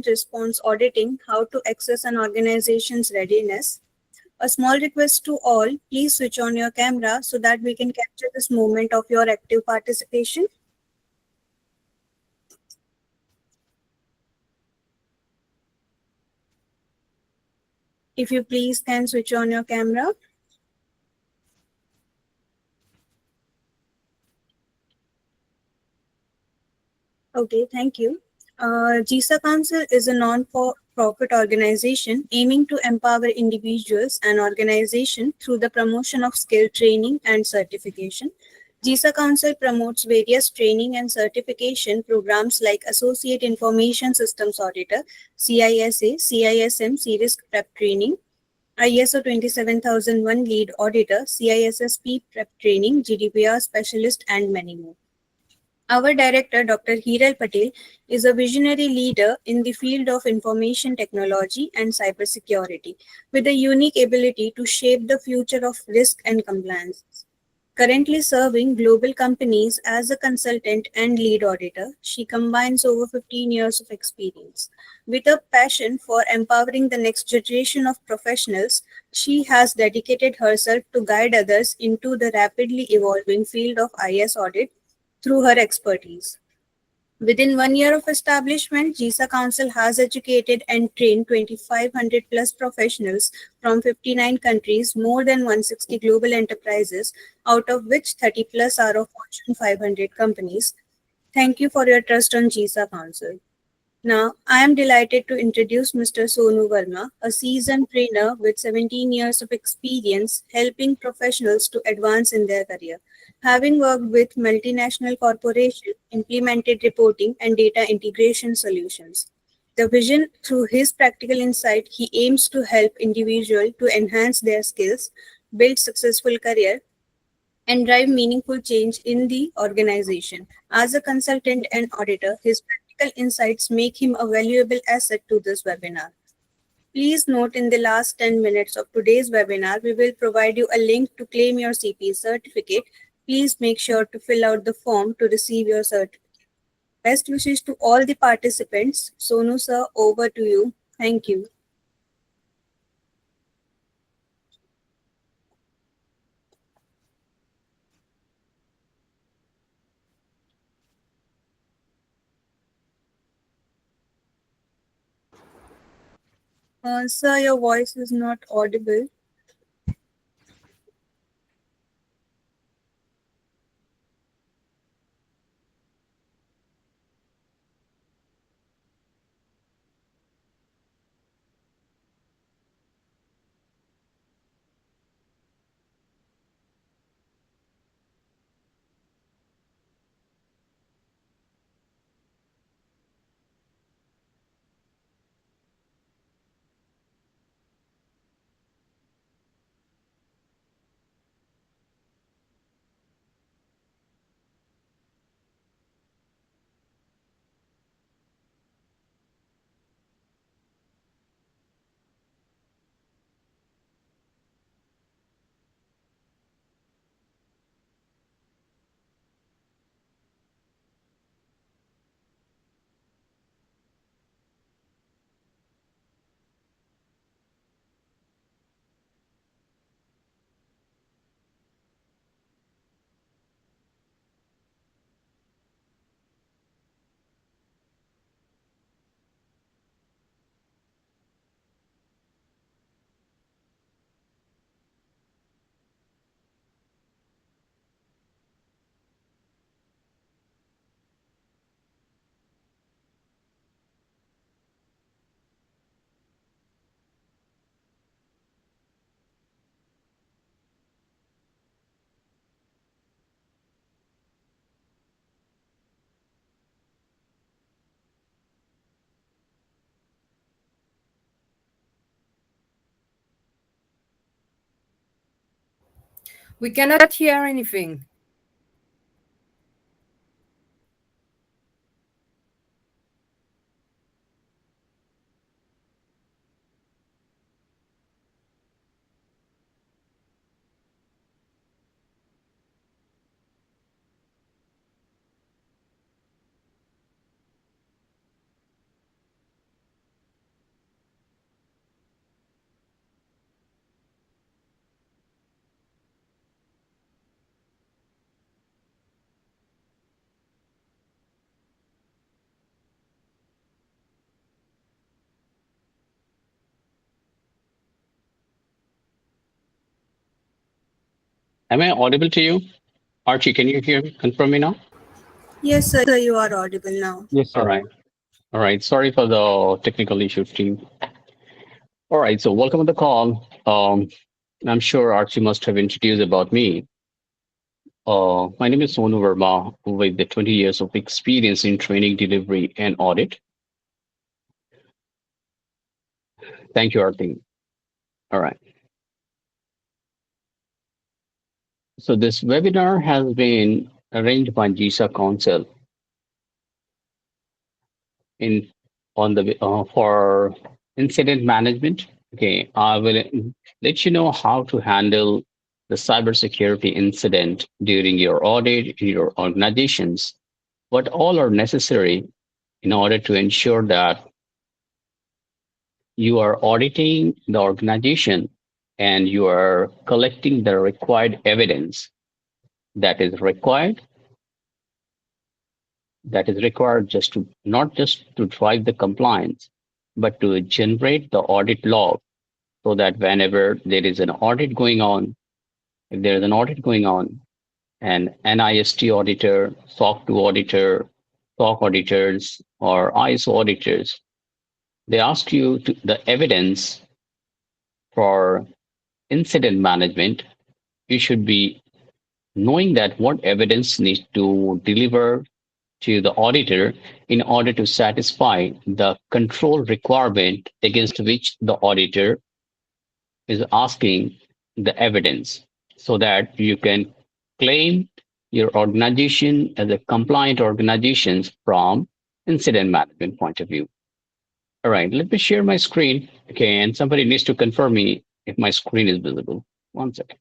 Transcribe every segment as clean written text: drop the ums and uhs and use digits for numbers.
response auditing, how to access an organization's readiness. A small request to all, please switch on your camera so that we can capture this moment of your active participation. If you please can switch on your camera. Okay, thank you. GISA Council is a non-profit organization aiming to empower individuals and organizations through the promotion of skill training and certification. GISA Council promotes various training and certification programs like Associate Information Systems Auditor, CISA, CISM, Risk Prep Training, ISO 27001 Lead Auditor, CISSP Prep Training, GDPR Specialist, and many more. Our director, Dr. Hiral Patel, is a visionary leader in the field of information technology and cybersecurity, with a unique ability to shape the future of risk and compliance. Currently serving global companies as a consultant and lead auditor, she combines over 15 years of experience. With a passion for empowering the next generation of professionals, she has dedicated herself to guide others into the rapidly evolving field of IS audit through her expertise. Within 1 year of establishment, GISA Council has educated and trained 2,500 plus professionals from 59 countries, more than 160 global enterprises, out of which 30 plus are of Fortune 500 companies. Thank you for your trust on GISA Council. Now, I am delighted to introduce Mr. Sonu Verma, a seasoned trainer with 17 years of experience helping professionals to advance in their career. Having worked with multinational corporations, implemented reporting and data integration solutions. The vision through his practical insight, he aims to help individuals to enhance their skills, build successful career, and drive meaningful change in the organization. As a consultant and auditor, his practical insights make him a valuable asset to this webinar. Please note in the last 10 minutes of today's webinar, we will provide you a link to claim your CPA certificate. Please make sure to fill out the form to receive your certificate. Best wishes to all the participants. Sonu sir, over to you. Thank you. Sir, your voice is not audible. We cannot hear anything. Am I audible to you? Archie, can you hear me? Confirm me now? Yes, sir, you are audible now. Yes, All sir. right. All right. Sorry for the technical issue, team. All right. So welcome to the call. I'm sure Archie must have introduced about me. My name is Sonu Verma with the 20 years of experience in training, delivery, and audit. Thank you, Archie. All right. So this webinar has been arranged by GISA Council in on the for incident management. Okay, I will let you know how to handle the cybersecurity incident during your audit in your organizations. What all are necessary in order to ensure that you are auditing the organization and you are collecting the required evidence that is required just to not just to drive the compliance but to generate the audit log so that whenever there is an audit going on, if there is an audit going on, an NIST auditor, SOC 2 auditor, SOC auditors, or ISO auditors, they ask you to, the evidence for incident management. You should be knowing that what evidence needs to deliver to the auditor in order to satisfy the control requirement against which the auditor is asking the evidence so that you can claim your organization as a compliant organization from incident management point of view. All right, let me share my screen. Okay, and somebody needs to confirm me if my screen is visible. One second.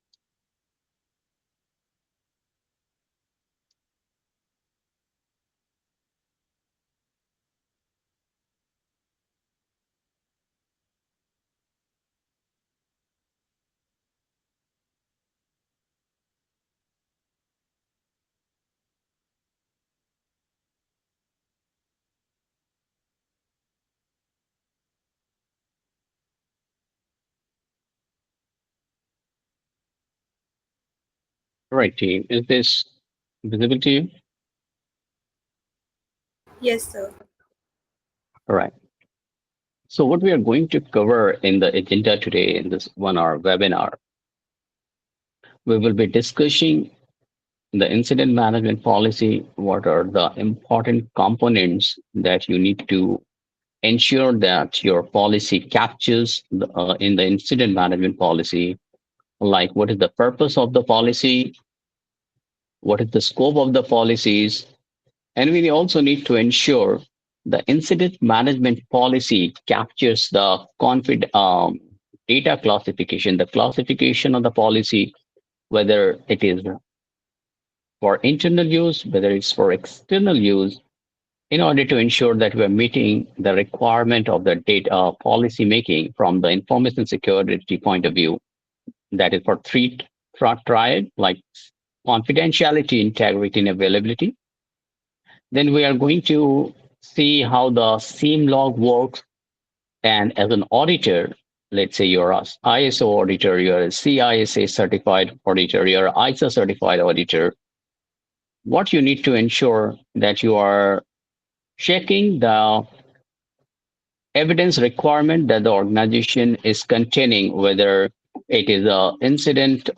All right, team, is this visible to you? Yes, sir. All right. So what we are going to cover in the agenda today in this 1 hour webinar, we will be discussing the incident management policy. What are the important components that you need to ensure that your policy captures in the incident management policy? Like, what is the purpose of the policy? What is the scope of the policies? And we also need to ensure the incident management policy captures the data classification, the classification of the policy, whether it is for internal use, whether it's for external use, in order to ensure that we're meeting the requirement of the data policy making from the information security point of view. That is for three triad, like confidentiality, integrity, and availability. Then we are going to see how the SIEM log works. And as an auditor, let's say you're a ISO auditor, you're a CISA certified auditor, you're an ISA certified auditor, what you need to ensure that you are checking the evidence requirement that the organization is containing, whether it is a incident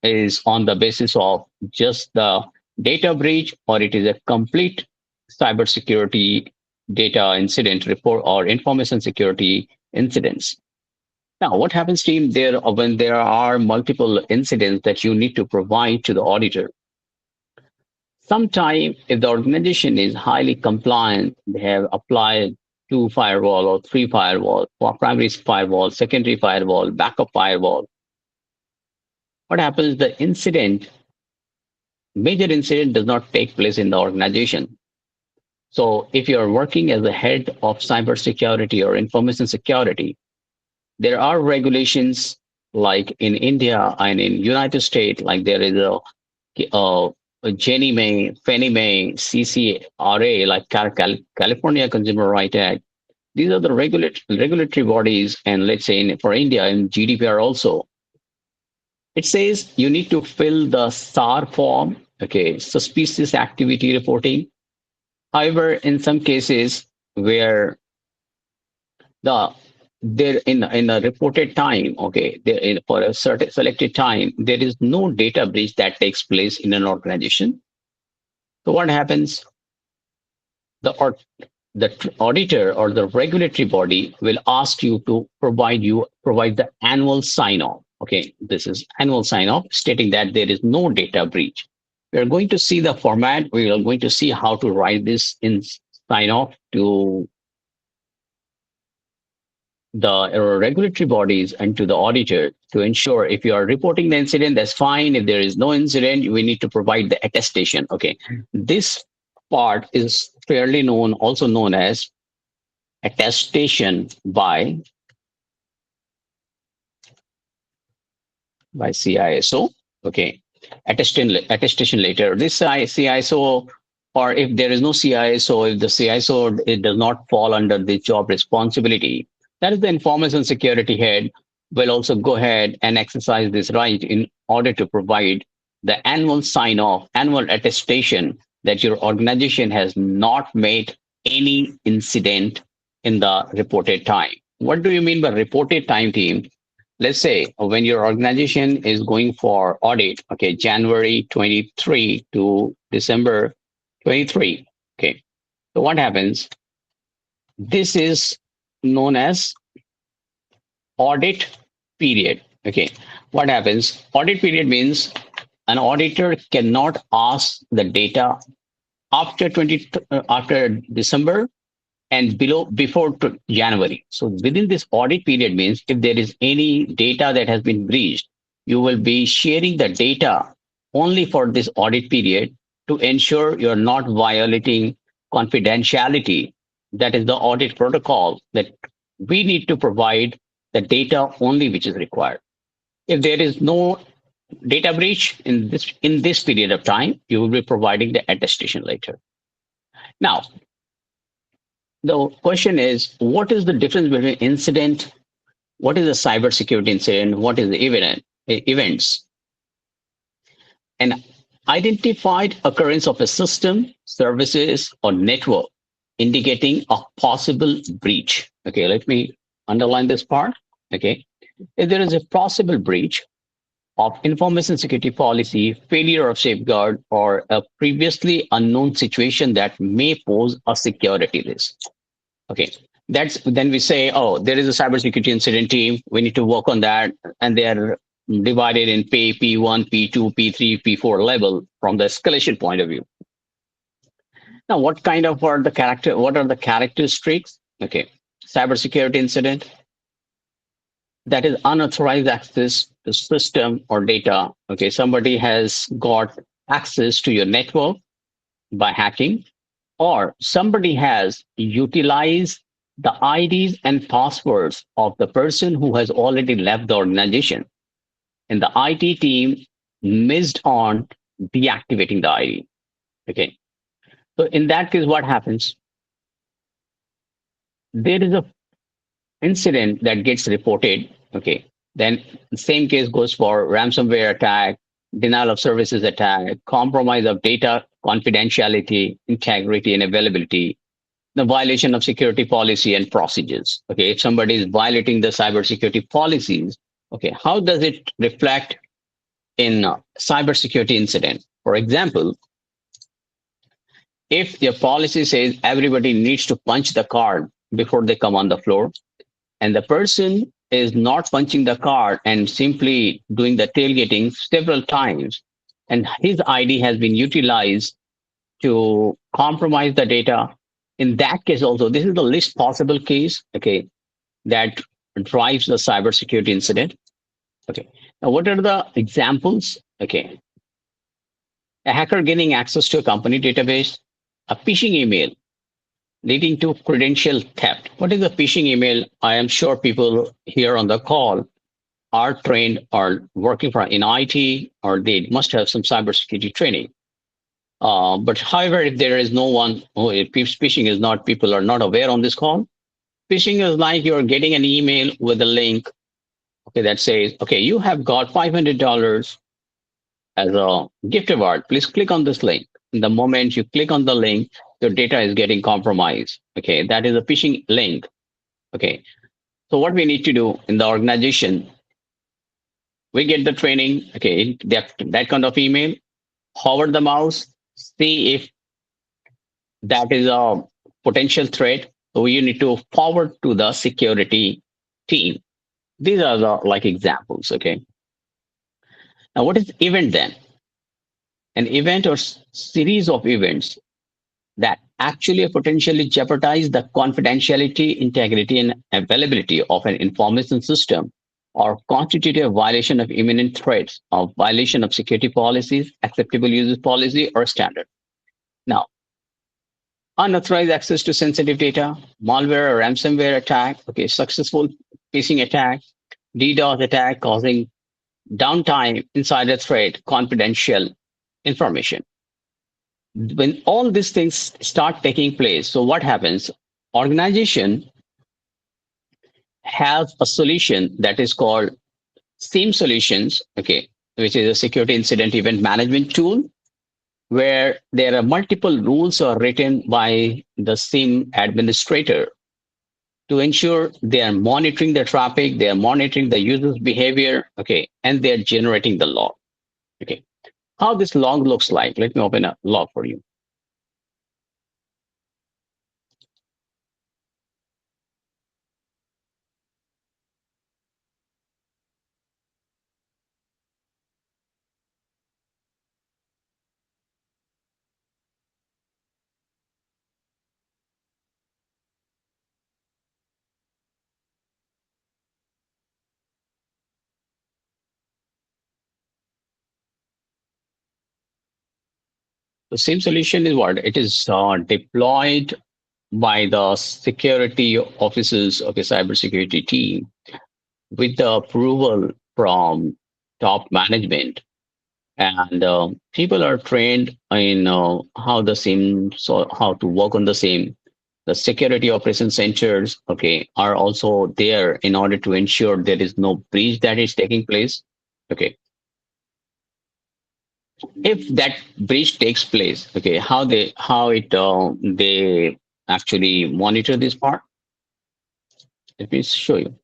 is on the basis of just the data breach or it is a complete cybersecurity data incident report or information security incidents. Now, what happens, team, there when there are multiple incidents that you need to provide to the auditor? Sometimes, if the organization is highly compliant, they have applied two firewall or three firewall, or primary firewall, secondary firewall, backup firewall. What happens? The incident, major incident, does not take place in the organization. So, if you are working as a head of cybersecurity or information security, there are regulations like in India and in United States, like there is uh, Jenny May, Fannie Mae, CCRA, like California Consumer Right Act. These are the regulatory bodies, and let's say for India in GDPR also. It says you need to fill the SAR form, okay, suspicious activity reporting. However, in some cases where the there in a reported time, okay, there for a certain selected time, there is no data breach that takes place in an organization. So what happens? The auditor or the regulatory body will ask you to provide the annual sign off. Okay, this is annual sign off stating that there is no data breach. We are going to see the format. We are going to see how to write this in sign off to the regulatory bodies and to the auditor to ensure if you are reporting the incident, that's fine. If there is no incident, we need to provide the attestation. Okay, this part is fairly known, also known as attestation by CISO. Okay, attestation later. This CISO, or if there is no CISO, if the CISO it does not fall under the job responsibility, that is the information security head will also go ahead and exercise this right in order to provide the annual sign off, annual attestation that your organization has not made any incident in the reported time. What do you mean by reported time, team? Let's say when your organization is going for audit, okay, January 23 to December 23. Okay. So what happens? This is known as audit period. Okay. What happens? Audit period means an auditor cannot ask the data after December and before January. So within this audit period means if there is any data that has been breached, you will be sharing the data only for this audit period to ensure you're not violating confidentiality. That is the audit protocol that we need to provide the data only which is required. If there is no data breach in this period of time, you will be providing the attestation later. Now, the question is, what is the difference between incident? What is a cybersecurity incident? What is the events? An identified occurrence of a system, services, or network indicating a possible breach. Okay, let me underline this part. Okay, if there is a possible breach of information security policy, failure of safeguard, or a previously unknown situation that may pose a security risk. Okay, that's then we say, oh, there is a cybersecurity incident team. We need to work on that, and they are divided in P1, P2, P3, P4 level from the escalation point of view. Now, what kind of are the character? What are the characteristics? Okay, cybersecurity incident, that is unauthorized access to system or data. Okay, somebody has got access to your network by hacking, or somebody has utilized the IDs and passwords of the person who has already left the organization, and the IT team missed on deactivating the ID. Okay, so in that case, what happens? There is a incident that gets reported. Okay, then the same case goes for ransomware attack, denial of services attack, compromise of data confidentiality, integrity, and availability, the violation of security policy and procedures. Okay, if somebody is violating the cybersecurity policies, okay, how does it reflect in cybersecurity incident? For example, if your policy says everybody needs to punch the card before they come on the floor, and the person is not punching the card and simply doing the tailgating several times, and his ID has been utilized to compromise the data, in that case also, this is the least possible case, okay, that drives the cybersecurity incident. Okay, now what are the examples? Okay, a hacker gaining access to a company database, a phishing email leading to credential theft. What is a phishing email? I am sure people here on the call are trained or working in IT, or they must have some cybersecurity training. But however, if there is no one, if phishing is not, people are not aware on this call. Phishing is like you're getting an email with a link okay, that says, okay, you have got $500 as a gift award. Please click on this link. The moment you click on the link, your data is getting compromised. Okay, that is a phishing link. Okay, so what we need to do in the organization, we get the training. Okay, that kind of email, hover the mouse, see if that is a potential threat. So you need to forward to the security team. These are the like examples. Okay, now what is event then? An event or series of events that actually potentially jeopardize the confidentiality, integrity, and availability of an information system or constitute a violation of imminent threats or violation of security policies, acceptable uses policy, or standard. Now, unauthorized access to sensitive data, malware or ransomware attack, okay, successful phishing attack, DDoS attack causing downtime, insider threat, confidential information. When all these things start taking place, so what happens? Organization has a solution that is called SIEM solutions, okay, which is a security incident event management tool, where there are multiple rules are written by the SIEM administrator to ensure they are monitoring the traffic, they are monitoring the user's behavior, okay, and they're generating the log. Okay. How this log looks like, let me open a log for you. The SIEM solution is what? It is deployed by the security officers of the cybersecurity team with the approval from top management. And people are trained in how the SIEM, so how to work on the SIEM. The security operation centers, okay, are also there in order to ensure there is no breach that is taking place. Okay, if that breach takes place, okay, how they actually monitor this part. Let me show you.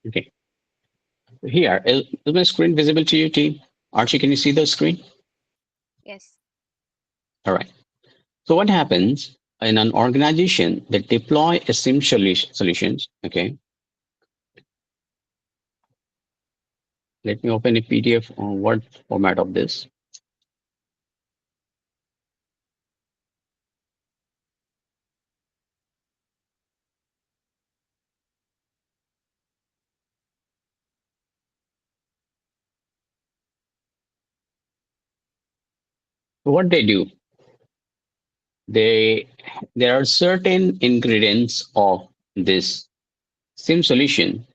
Okay, here is my screen visible to you, team? Archie, can you see the screen? Yes. All right. So what happens in an organization that deploy a SIEM solutions? Okay, let me open a PDF on Word format of this. So what they do, they there are certain ingredients of this SIEM solution.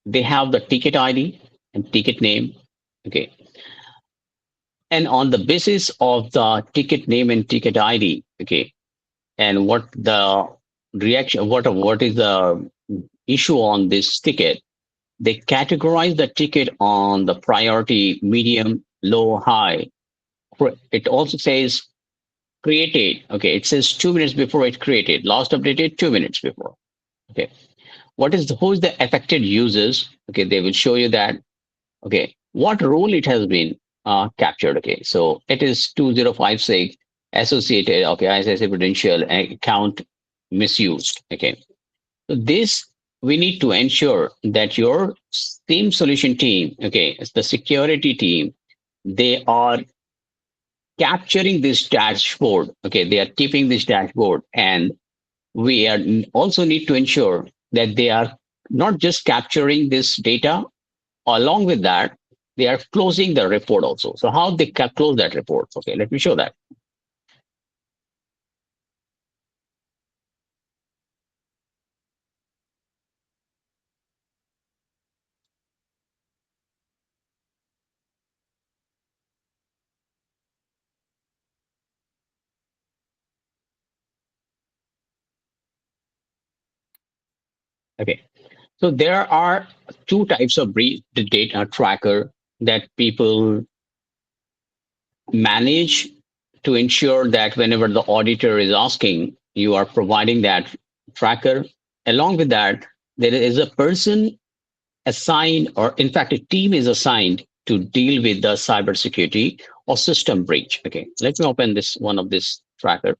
They have the ticket ID and ticket name. Okay, and on the basis of the ticket name and ticket ID, okay, and what the reaction, what is the issue on this ticket, they categorize the ticket on the priority, medium, low, high. It also says created. Okay, it says 2 minutes before it created. Last updated 2 minutes before. Okay, who is the affected users? Okay, they will show you that. Okay, what role it has been captured. Okay, so it is 2056 associated. Okay, ICICI Prudential account misused. Okay, so this we need to ensure that your SIEM solution team, okay, it's the security team, they are capturing this dashboard. Okay, they are keeping this dashboard, and we are also need to ensure that they are not just capturing this data. Along with that, they are closing the report also. So how they close that report? Okay, let me show that. Okay, so there are two types of the data tracker that people manage to ensure that whenever the auditor is asking, you are providing that tracker. Along with that, there is a person assigned, or in fact, a team is assigned to deal with the cybersecurity or system breach. Okay, let me open this one of this tracker.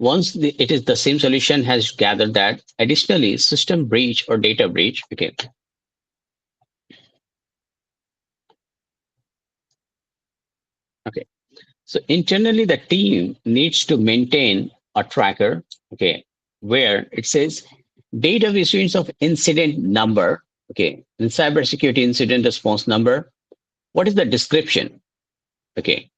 Once it is the same solution has gathered that additionally system breach or data breach. Okay, okay. So internally, the team needs to maintain a tracker, okay, where it says data issuance of incident number, okay, in cybersecurity incident response number. What is the description? Okay,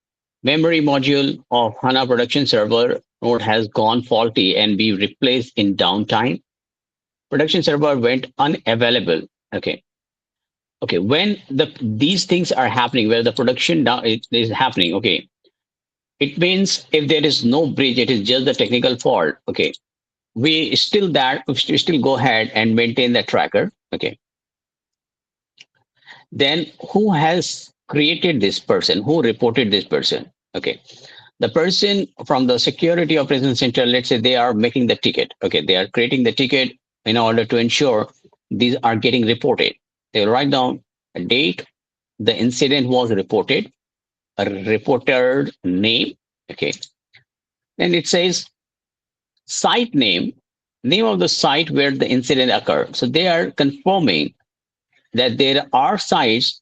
memory module of HANA production server node has gone faulty and be replaced in downtime. Production server went unavailable. Okay, okay. When these things are happening, where the production down it is happening, okay, it means if there is no breach, it is just the technical fault. Okay, we still go ahead and maintain the tracker. Okay, then who has created this person? Who reported this person? Okay, the person from the security operations center. Let's say they are making the ticket. Okay, they are creating the ticket in order to ensure these are getting reported. They write down a date the incident was reported, a reporter name. Okay, then it says site name, name of the site where the incident occurred. So they are confirming that there are sites.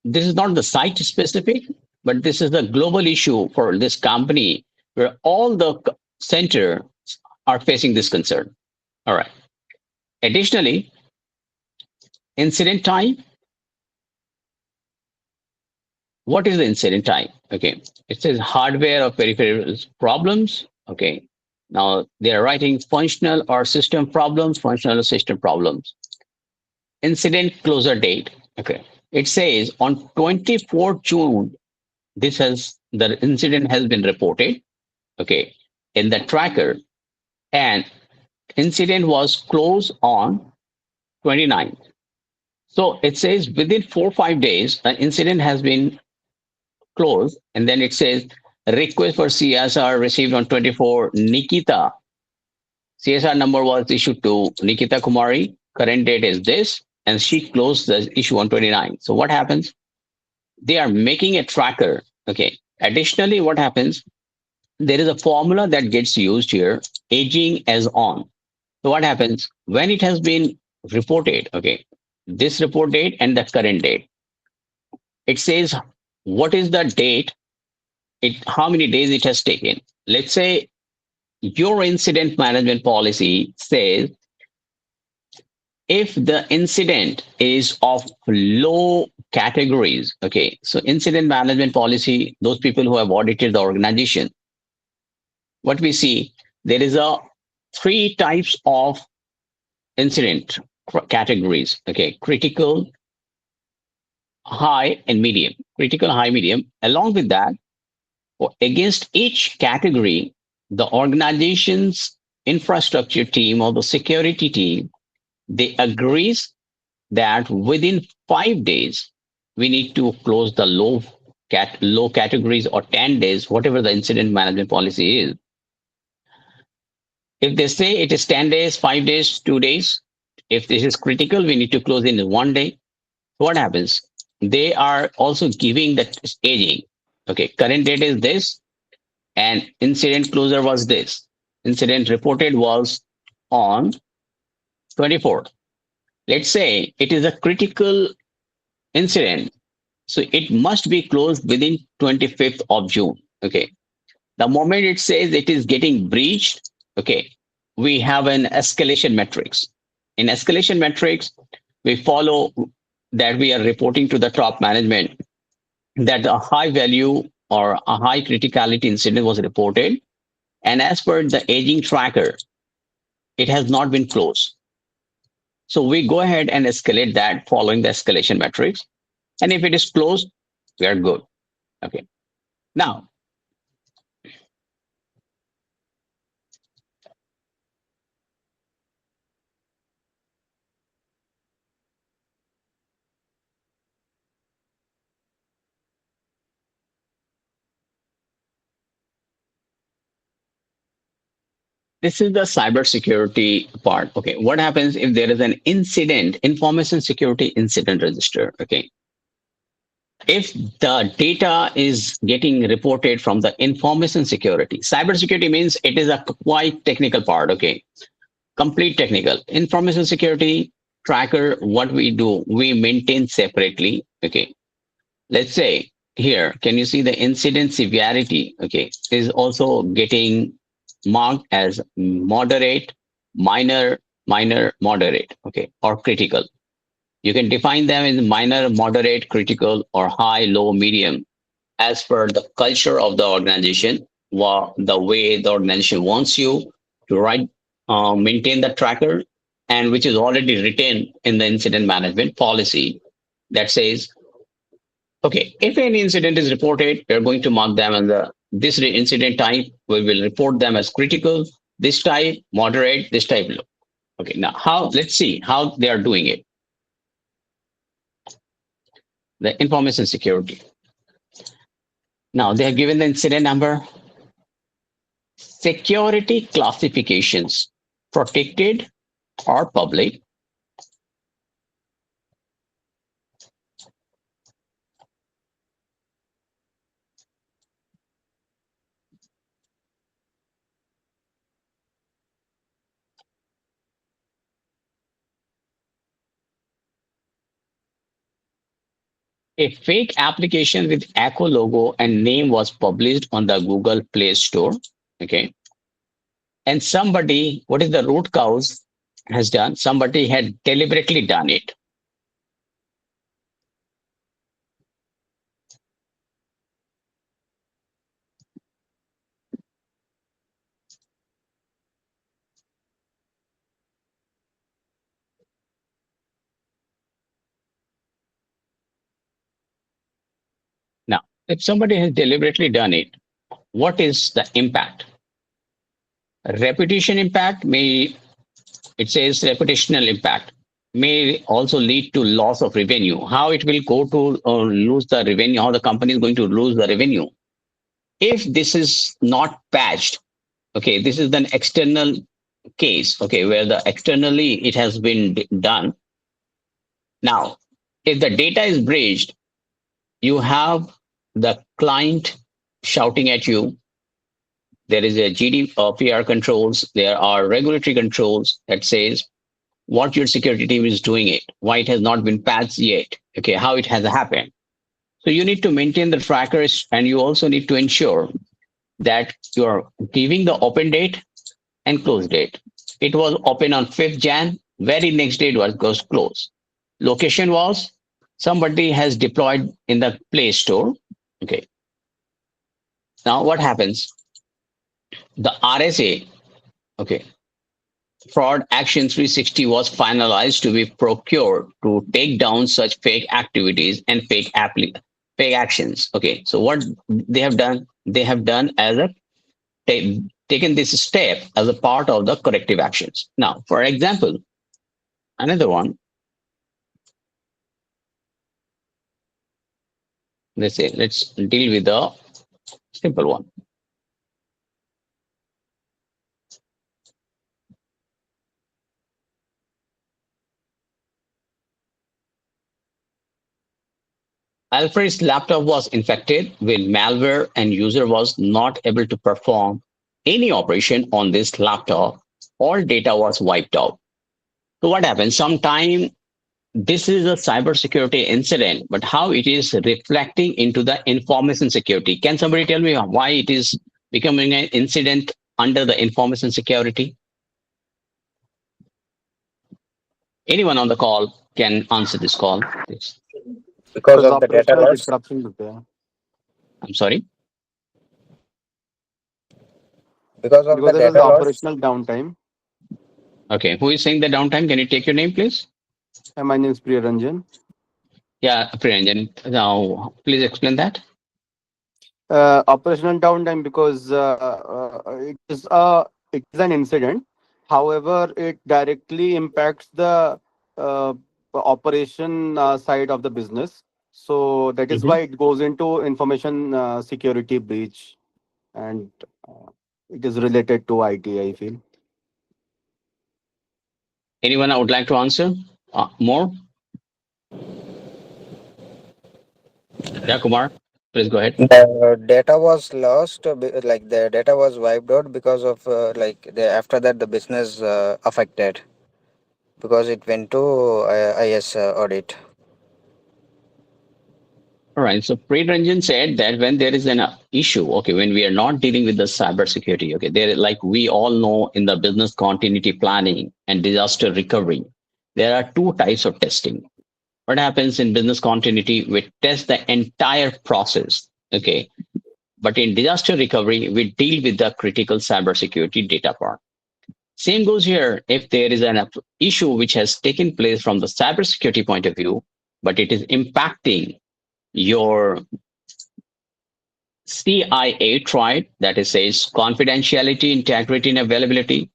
This is not the site specific, but this is the global issue for this company where all the center are facing this concern. All right. Additionally, incident type. What is the incident type? Okay. It says hardware or peripheral problems. Okay. Now they are writing functional or system problems, functional or system problems. Incident closure date. Okay. It says on 24th June, the incident has been reported. Okay. In the tracker, and incident was closed on 29th. So it says within 4 or 5 days, an incident has been closed, and then it says request for CSR received on 24. Nikita, CSR number was issued to Nikita Kumari. Current date is this, and she closed the issue on 29. So what happens? They are making a tracker. Okay. Additionally, what happens? There is a formula that gets used here, aging as on. So what happens when it has been reported? Okay, this report date and the current date. It says what is the date, how many days it has taken. Let's say your incident management policy says if the incident is of low categories. Okay, so incident management policy, those people who have audited the organization, what we see, there is a three types of incident categories. Okay, critical, high, and medium. Critical, high, medium. Along with that, against each category, the organization's infrastructure team or the security team, they agrees that within 5 days we need to close the low categories, or 10 days, whatever the incident management policy is. If they say it is 10 days, 5 days, 2 days, if this is critical, we need to close in one day. What happens? They are also giving the staging. Okay, current date is this, and incident closure was this. Incident reported was on 24th. Let's say it is a critical incident. So it must be closed within 25th of June. Okay. The moment it says it is getting breached, okay, we have an escalation matrix. In escalation matrix, we follow that we are reporting to the top management that a high value or a high criticality incident was reported. And as per the aging tracker, it has not been closed. So we go ahead and escalate that following the escalation matrix. And if it is closed, we are good. Okay. Now, this is the cybersecurity part. Okay. What happens if there is an incident, information security incident register? Okay. If the data is getting reported from the information security, cybersecurity means it is a quite technical part. Okay. Complete technical. Information security tracker, what we do, we maintain separately. Okay. Let's say here, can you see the incident severity? Okay. Is also getting marked as moderate, minor, minor, moderate. Okay. Or critical. You can define them as minor, moderate, critical, or high, low, medium as per the culture of the organization, the way the organization wants you to write, maintain the tracker, and which is already written in the incident management policy that says, okay, if any incident is reported, we are going to mark them as this incident type. We will report them as critical, this type, moderate, this type, low. Okay, now how? Let's see how they are doing it. The information security. Now they have given the incident number, security classifications, protected or public. A fake application with Echo logo and name was published on the Google Play Store. Okay. And somebody, what is the root cause has done? Somebody had deliberately done it. Now, if somebody has deliberately done it, what is the impact? Reputational impact may, it says reputational impact may also lead to loss of revenue. How it will go to lose the revenue, how the company is going to lose the revenue. If this is not patched, okay, this is an external case, okay, where the externally it has been done. Now, if the data is breached, you have the client shouting at you. There is a GDPR controls. There are regulatory controls that says what your security team is doing it, why it has not been patched yet, okay, how it has happened. So you need to maintain the trackers, and you also need to ensure that you're giving the open date and close date. It was open on 5th Jan, very next day it was closed. Location was somebody has deployed in the Play Store. Okay. Now what happens? The RSA, okay, Fraud Action 360 was finalized to be procured to take down such fake activities and fake actions. Okay, so what they have done? They have done as a taken this step as a part of the corrective actions. Now, for example, another one. Let's deal with the simple one. Alfred's laptop was infected with malware and user was not able to perform any operation on this laptop. All data was wiped out. So what happened? Sometime this is a cybersecurity incident, but how it is reflecting into the information security. Can somebody tell me why it is becoming an incident under the information security? Anyone on the call can answer this call, please. because because of the data operational loss, disruptions होते हैं I'm sorry. because of the because there was data loss. operational downtime. Okay, who is saying the downtime? Can you take your name, please? My name is Priya Ranjan. Yeah, Priyanjan. Now, please explain that. Operational downtime because it is an incident. However, it directly impacts the uh, operation side of the business. So that is Mhm. why it goes into information security breach, and uh, it is related to IT, I feel. Anyone I would like to answer more? Yeah, Kumar, please go ahead. The data was lost, like the data was wiped out because of like the after that the business affected because it went to IS audit. All right. So Priyanjan said that when there is an issue, okay, when we are not dealing with the cybersecurity, okay, there like we all know in the business continuity planning and disaster recovery, there are two types of testing. What happens in business continuity? We test the entire process, okay, but in disaster recovery, we deal with the critical cybersecurity data part. Same goes here. If there is an issue which has taken place from the cybersecurity point of view, but it is impacting your CIA tried, that is says confidentiality, integrity, and availability.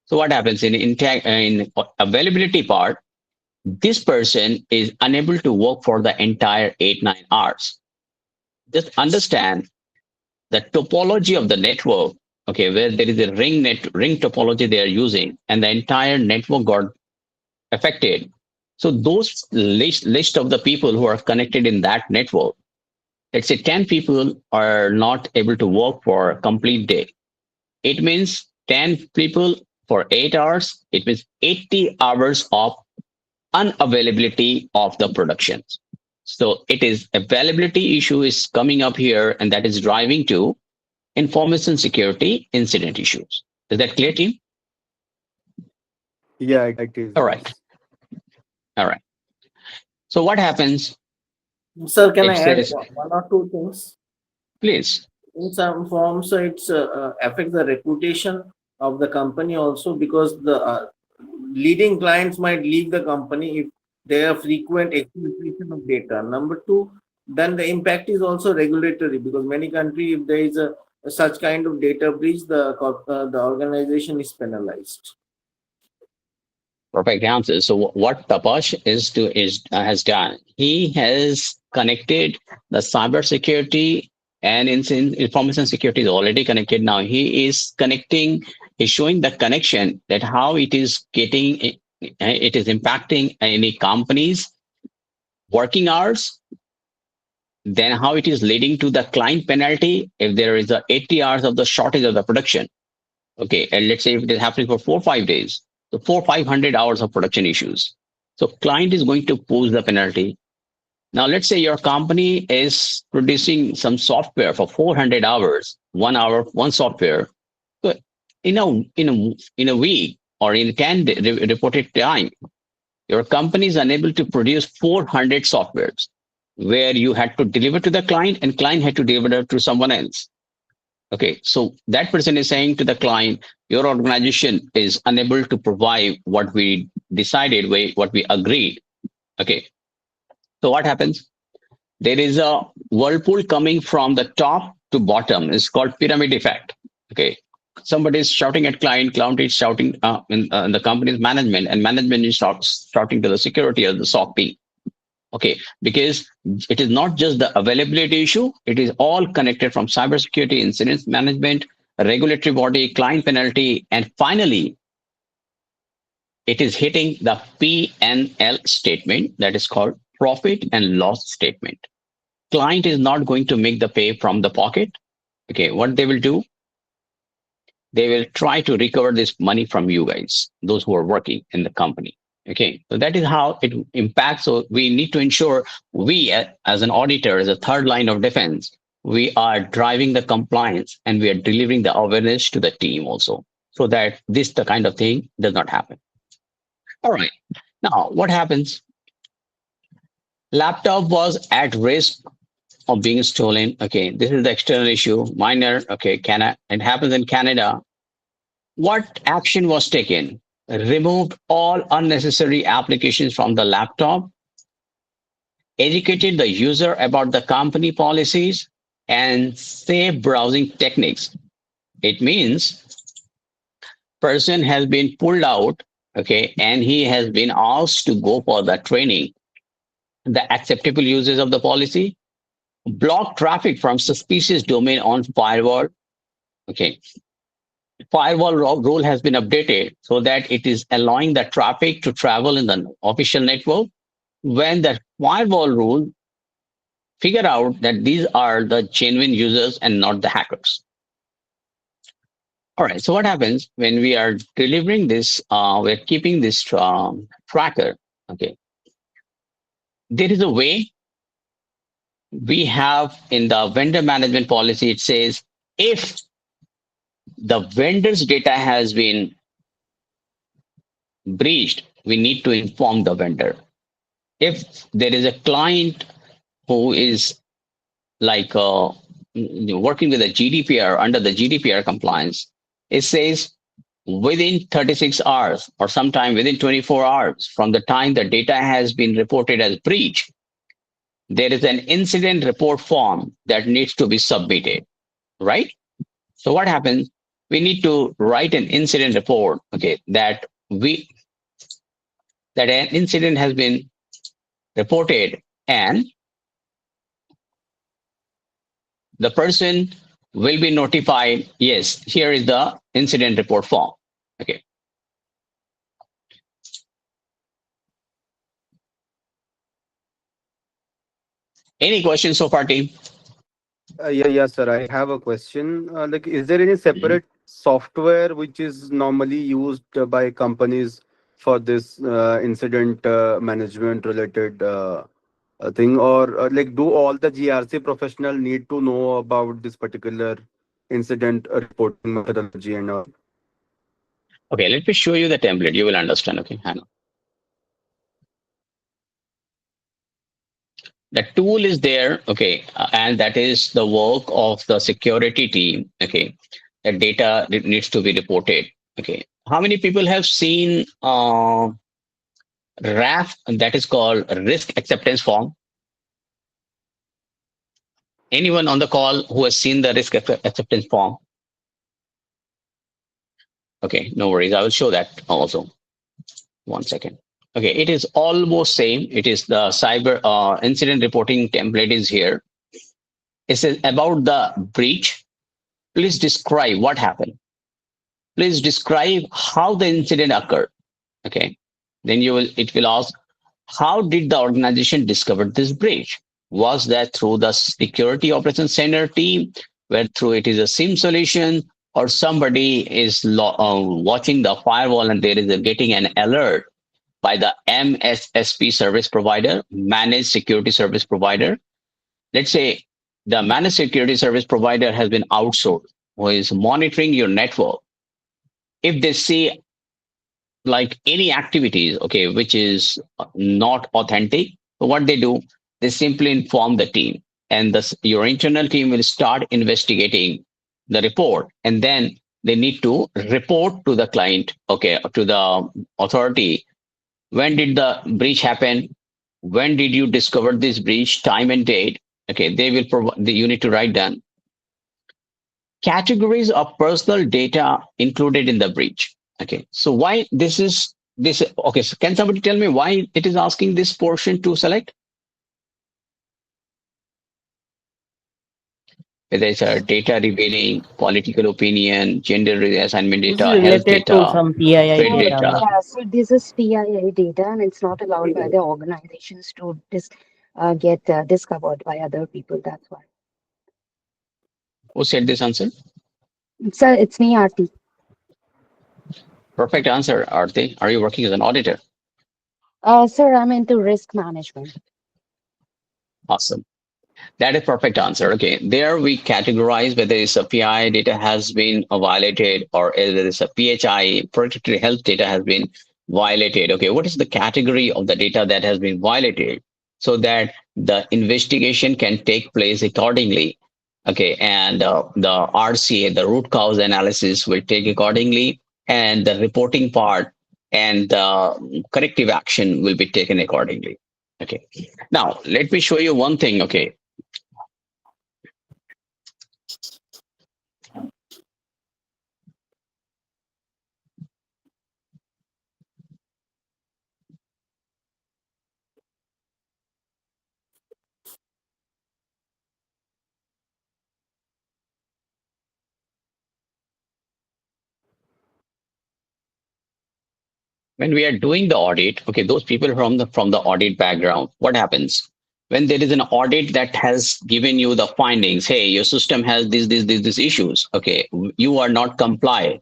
So what happens in availability part? This person is unable to work for the entire 8 9 hours. Just understand the topology of the network. Okay, where there is a ring topology they are using, and the entire network got affected. So those list of the people who are connected in that network, let's say 10 people are not able to work for a complete day. It means 10 people for 8 hours. It means 80 hours of unavailability of the productions. So it is availability issue is coming up here, and that is driving to information security incident issues. Is that clear, team? Yeah, it is. All right. Yes. All right. So what happens Sir, can I if add says, one or two things? please? In some forms, it's affect the reputation of the company also because the leading clients might leave the company if there are frequent exploitation of data. Number two, then the impact is also regulatory because many countries, if there is a such kind of data breach, the organization is penalized. Perfect answer. So what Tapash has done, he has connected the cybersecurity and information security is already connected now. He is connecting, he's showing the connection that how it is getting, it is impacting any companies working hours, then how it is leading to the client penalty if there is a 80 hours of the shortage of the production. Okay, and let's say if it is happening for 4 5 days, so 500 hours of production issues. So client is going to pose the penalty. Now let's say your company is producing some software for 400 hours, 1 hour, one software. So in a week or in 10 reported time, your company is unable to produce 400 softwares where you had to deliver to the client and client had to deliver to someone else. Okay, so that person is saying to the client, your organization is unable to provide what we decided, what we agreed. Okay, so what happens? There is a whirlpool coming from the top to bottom. It's called pyramid effect. Okay, somebody is shouting at client is shouting in the company's management, and management is shouting to the security or the SOC team. Okay, because it is not just the availability issue, it is all connected from cybersecurity, incident management, regulatory body, client penalty, and finally, it is hitting the P&L statement that is called profit and loss statement. Client is not going to make the pay from the pocket. Okay, what they will do, they will try to recover this money from you guys, those who are working in the company. Okay, so that is how it impacts. So we need to ensure we, as an auditor, as a third line of defense, we are driving the compliance and we are delivering the awareness to the team also, so that this the kind of thing does not happen. All right. Now, what happens? Laptop was at risk of being stolen. Okay, this is the external issue, minor. Okay, Canada. It happens in Canada. What action was taken? Removed all unnecessary applications from the laptop, educated the user about the company policies, and safe browsing techniques. It means person has been pulled out, okay, and he has been asked to go for the training, the acceptable uses of the policy, block traffic from suspicious domain on firewall. Okay, firewall rule has been updated so that it is allowing the traffic to travel in the official network. When the firewall rule figure out that these are the genuine users and not the hackers. All right. So what happens when we are delivering this? We're keeping this tracker. Okay. There is a way we have in the vendor management policy. It says if the vendor's data has been breached, we need to inform the vendor. If there is a client who is like working with the GDPR under the GDPR compliance, it says within 36 hours or sometime within 24 hours from the time the data has been reported as breach, there is an incident report form that needs to be submitted, right? So what happens? We need to write an incident report, okay, that an incident has been reported and the person will be notified. Yes, here is the incident report form. Okay. Any questions so far, team? Yeah, sir. I have a question. Like, is there any separate software which is normally used by companies for this incident management related thing, or like, do all the GRC professional need to know about this particular incident reporting methodology and all? Okay, let me show you the template. You will understand. Okay, hang on. The tool is there. Okay, and that is the work of the security team. Okay, the data needs to be reported. Okay, how many people have seen RAF? That is called risk acceptance form. Anyone on the call who has seen the risk acceptance form? Okay, no worries. I will show that also. 1 second. Okay, it is almost same. It is the cyber incident reporting template is here. It says about the breach. Please describe what happened. Please describe how the incident occurred. Okay. Then it will ask, how did the organization discover this breach? Was that through the security operations center team, where through it is a SIM solution, or somebody is watching the firewall and there is getting an alert by the MSSP service provider, managed security service provider. Let's say the managed security service provider has been outsourced, who is monitoring your network. If they see like any activities, okay, which is not authentic, so what they do, they simply inform the team, and your internal team will start investigating the report, and then they need to report to the client, okay, to the authority. When did the breach happen? When did you discover this breach? Time and date. Okay, they will provide. You need to write down categories of personal data included in the breach. Okay, so why this is this? Okay, so can somebody tell me why it is asking this portion to select? Whether it's a data revealing, political opinion, gender assignment This is data, health related to data, some PII trade data. data. Yeah, so this is PII data, and it's not allowed by the organizations to get discovered by other people. That's why. Who said this answer? It's me, Aarti. Perfect answer, Arti. Are you working as an auditor? Sir, I'm into risk management. Awesome. That is perfect answer. Okay. There we categorize whether it's a PI data has been violated or whether it's a PHI, protected health data has been violated. Okay. What is the category of the data that has been violated so that the investigation can take place accordingly? Okay. And the RCA, the root cause analysis will take accordingly, and the reporting part and the corrective action will be taken accordingly. Okay. Now, let me show you one thing. Okay. When we are doing the audit, okay, those people from the audit background, what happens when there is an audit that has given you the findings? Hey, your system has these issues. Okay, you are not comply.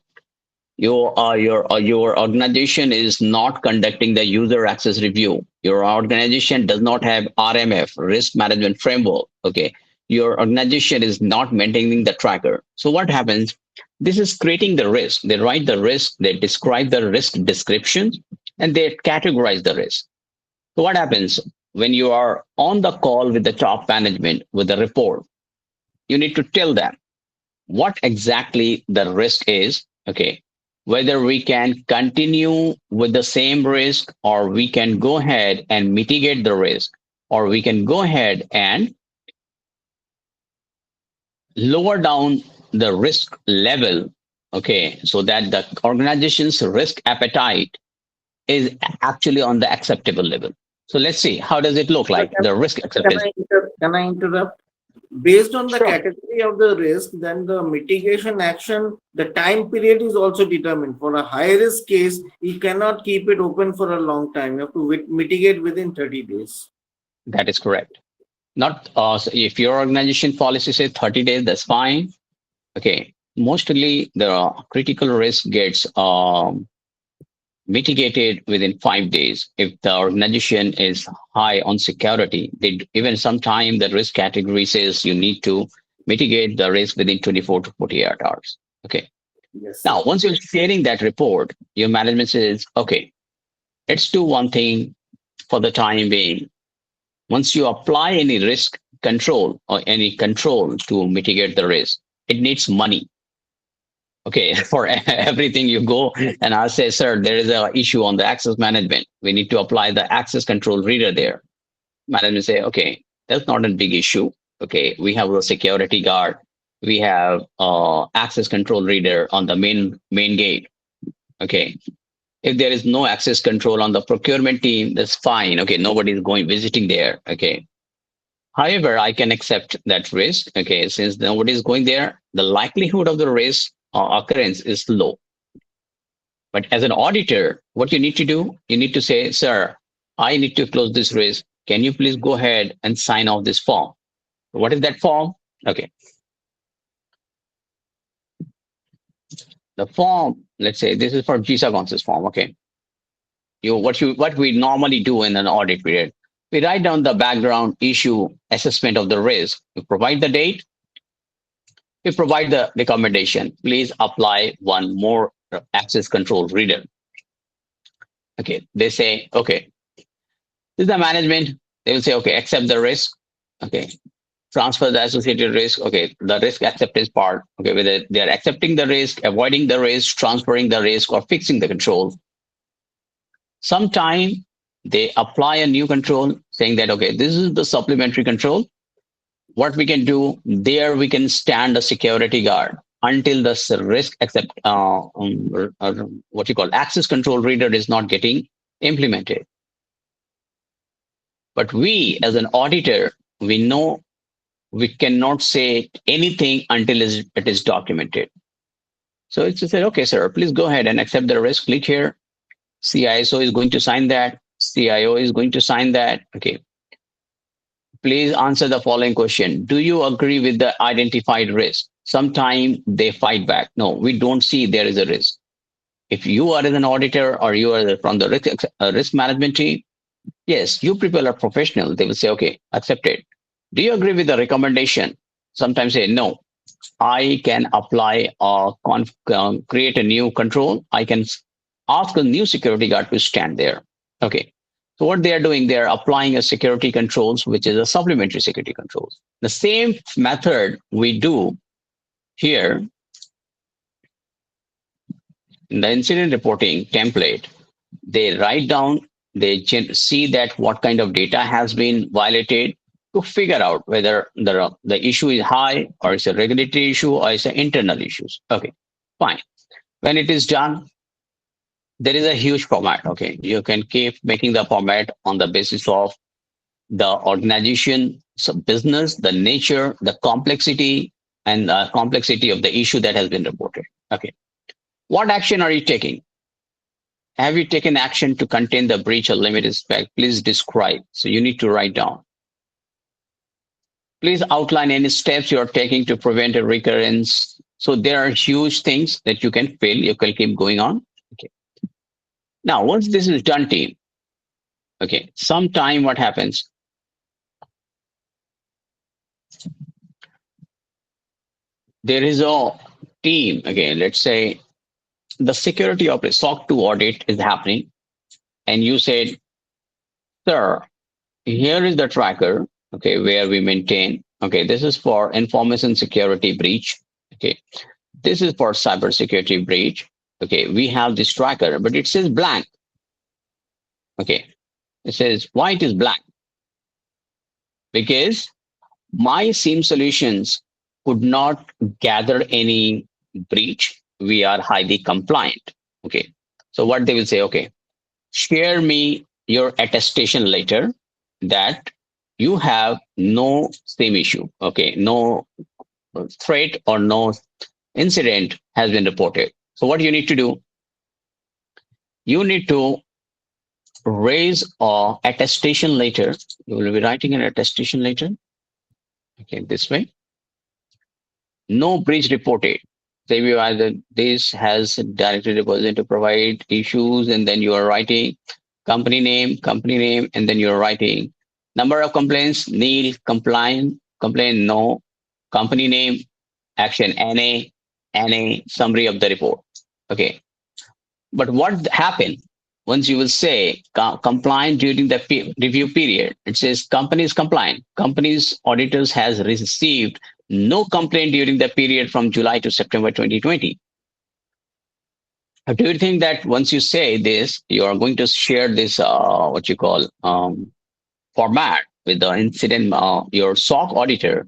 Your organization is not conducting the user access review. Your organization does not have RMF, risk management framework. Okay, your organization is not maintaining the tracker. So what happens? This is creating the risk. They write the risk, they describe the risk descriptions, and they categorize the risk. So what happens when you are on the call with the top management with the report? You need to tell them what exactly the risk is. Okay, whether we can continue with the same risk, or we can go ahead and mitigate the risk, or we can go ahead and lower down the risk level. Okay, so that the organization's risk appetite is actually on the acceptable level. So let's see, how does it look like, the risk acceptance? Can I interrupt? Based on the Sure. category of the risk, then the mitigation action, the time period is also determined. For a high risk case, you cannot keep it open for a long time. You have to mitigate within 30 days. That is correct. Not so if your organization policy says 30 days, that's fine. Okay, mostly the critical risk gets mitigated within 5 days. If the organization is high on security, they even sometime the risk category says you need to mitigate the risk within 24 to 48 hours. Okay. Yes. Now, once you're sharing that report, your management says, okay, let's do one thing for the time being. Once you apply any risk control or any control to mitigate the risk, it needs money. Okay, for everything you go and I say, sir, there is an issue on the access management. We need to apply the access control reader there. Management say, okay, that's not a big issue. Okay, we have a security guard. We have access control reader on the main gate. Okay, if there is no access control on the procurement team, that's fine. Okay, nobody's going visiting there. Okay, however, I can accept that risk. Okay, since nobody is going there, the likelihood of the risk occurrence is low. But as an auditor, what you need to do, you need to say, sir, I need to close this risk. Can you please go ahead and sign off this form? What is that form? Okay, the form. Let's say this is for GISA Council's form. Okay, what we normally do in an audit period, we write down the background issue assessment of the risk. We provide the date. We provide the recommendation. Please apply one more access control reader. Okay, they say, okay, this is the management. They will say, okay, accept the risk. Okay, transfer the associated risk. Okay, the risk acceptance part. Okay, whether they are accepting the risk, avoiding the risk, transferring the risk, or fixing the control. Sometime they apply a new control saying that, okay, this is the supplementary control. What we can do there, we can stand a security guard until the risk accept what you call access control reader is not getting implemented. But we as an auditor, we know we cannot say anything until it is documented. So it's just said, okay, sir, please go ahead and accept the risk. Click here. CISO is going to sign that. CIO is going to sign that. Okay. Please answer the following question. Do you agree with the identified risk? Sometimes they fight back. No, we don't see there is a risk. If you are as an auditor or you are from the risk management team, Yes, you people are professional. They will say, okay, accepted. Do you agree with the recommendation? Sometimes say, no, I can apply or create a new control. I can ask a new security guard to stand there. Okay. So what they are doing, they are applying a security controls, which is a supplementary security controls. The same method we do here in the incident reporting template. They write down, they see that what kind of data has been violated to figure out whether the issue is high or it's a regulatory issue or it's an internal issues. Okay, fine. When it is done, there is a huge format. Okay, you can keep making the format on the basis of the organization, so business, the nature, the complexity, and the complexity of the issue that has been reported. Okay, what action are you taking? Have you taken action to contain the breach or limit its impact? Please describe. So you need to write down. Please outline any steps you are taking to prevent a recurrence. So there are huge things that you can fill. You can keep going on. Okay. Now, once this is done, team, okay, sometime what happens? There is a team, okay, let's say the security of a SOC 2 audit is happening, and you said, sir, here is the tracker, okay, where we maintain. Okay, this is for information security breach. Okay, this is for cybersecurity breach. Okay, we have this tracker, but it says blank. Okay, it says why it is blank? Because my SIEM solutions could not gather any breach. We are highly compliant. Okay, so what they will say, okay, share me your attestation letter that you have no same issue. Okay, no threat or no incident has been reported. So what you need to do, you need to raise a attestation letter. You will be writing an attestation letter. Okay, this way. No breach reported. Say you either this has directly represented to provide issues, and then you are writing company name, and then you are writing number of complaints, nil, complaint no, company name, action NA, summary of the report. Okay. But what happened once you will say compliant during the review period? It says company is compliant. Company's auditors has received no complaint during the period from July to September 2020. Do you think that once you say this, you are going to share this, what you call, format with the incident, your SOC auditor?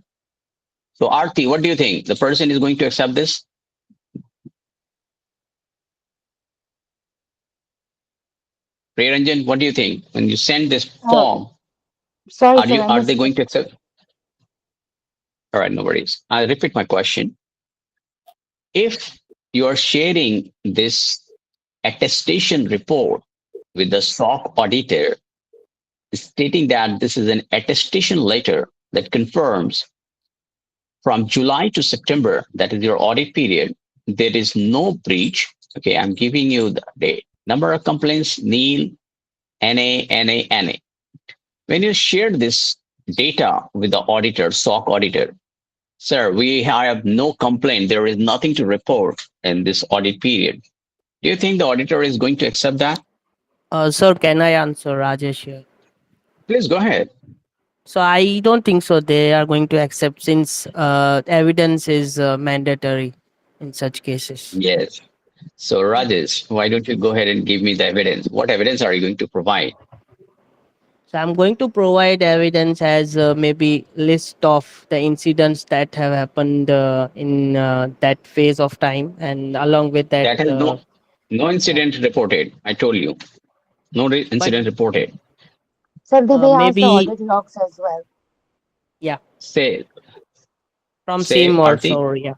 So, Arti, what do you think? The person is going to accept this? Ranjan, what do you think? When you send this Uh, form, Sorry, sir, I are they missed going it. to accept? All right, no worries. I'll repeat my question. If you are sharing this attestation report with the SOC auditor, stating that this is an attestation letter that confirms from July to September, that is your audit period, there is no breach. Okay, I'm giving you the date. Number of complaints, nil, NA. When you share this data with the auditor, SOC auditor, sir, we have no complaint. There is nothing to report in this audit period. Do you think the auditor is going to accept that? Sir, can I answer Rajesh here? Please go ahead. So I don't think so. They are going to accept since evidence is mandatory in such cases. Yes. So, Rajesh, why don't you go ahead and give me the evidence? What evidence are you going to provide? So I'm going to provide evidence as maybe list of the incidents that have happened in that phase of time, and along with that, That has no yeah. incident reported. I told you, no But incident reported. Sir, they may ask the maybe audit logs as well. yeah, Say, from say, same Arti, also yeah.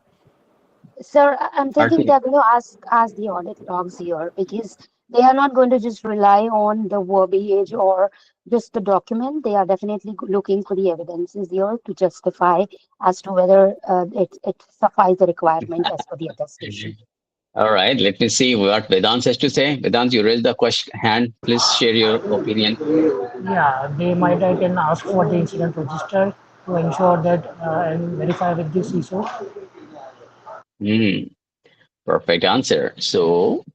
Sir, I'm thinking Arti. they're going to ask the audit logs here because they are not going to just rely on the verbiage or just the document. They are definitely looking for the evidences here to justify as to whether it suffices the requirement as per the attestation. All right, let me see what Vedant has to say. Vedant, you raised the question hand. Please share your opinion. Yeah, they might I can ask for the incident register to ensure that and verify with this issue. Hmm, perfect answer. So,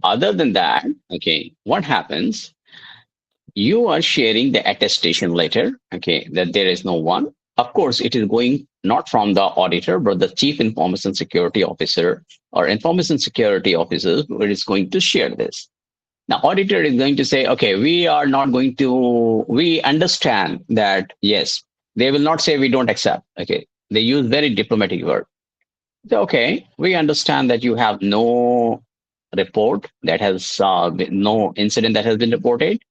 other than that, okay, what happens? You are sharing the attestation letter, okay, that there is no one. Of course, it is going not from the auditor, but the chief information security officer or information security officers who is going to share this. Now, auditor is going to say, okay, we are not going to, we understand that, yes, they will not say we don't accept. Okay. They use very diplomatic word. So, okay, we understand that you have no report that has no incident that has been reported.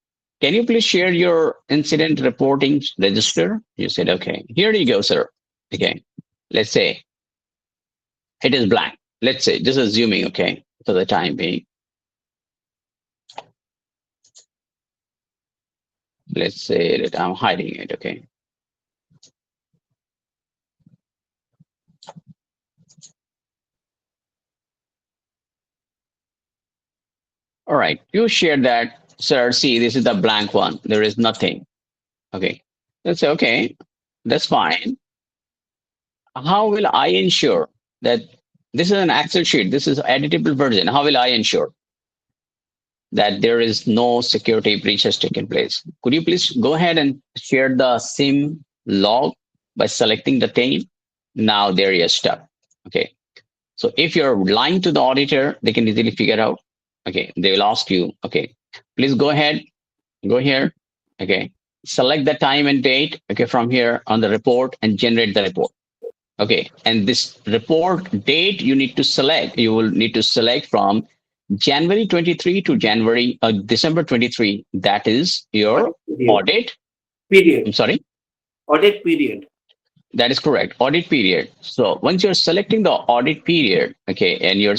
Can you please share your incident reporting register? You said, okay, here you go, sir. Okay. Let's say it is blank. Let's say, just assuming, okay, for the time being, let's say that I'm hiding it. Okay. All right. You share that, sir. See, this is the blank one. There is nothing. Okay. Let's say, okay, that's fine. How will I ensure that this is an Excel sheet? This is editable version. How will I ensure that there is no security breach has taken place? Could you please go ahead and share the SIM log by selecting the pane? Now there you're stuck. Okay. So if you're lying to the auditor, they can easily figure out. Okay. They will ask you, okay, please go ahead, go here. Okay. Select the time and date. Okay. From here on the report and generate the report. Okay. And this report date you need to select. You will need to select from January 23 to December 23. That is your Audit period. audit. I'm Period. sorry. Audit period. That is correct. Audit period. So once you're selecting the audit period, okay, and you're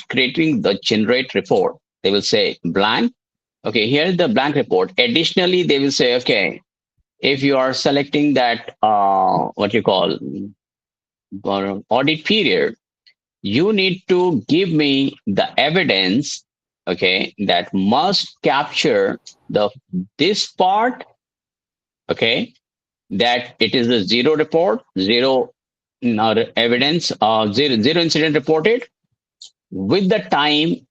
creating the generate report, they will say blank. Okay, here's the blank report. Additionally, they will say, okay, if you are selecting that, what you call audit period, you need to give me the evidence, okay, that must capture the this part, okay, that it is a zero report, zero evidence, zero incident reported with the time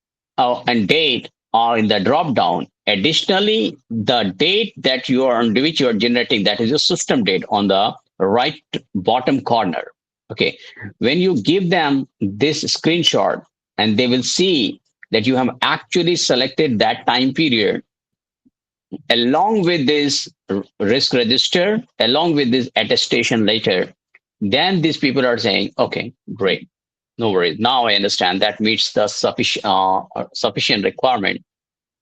and date are in the drop down. Additionally, the date that you are on which you are generating, that is your system date on the right bottom corner. Okay. When you give them this screenshot and they will see that you have actually selected that time period along with this risk register, along with this attestation later, then these people are saying, okay, great. No worries. Now I understand that meets the sufficient requirement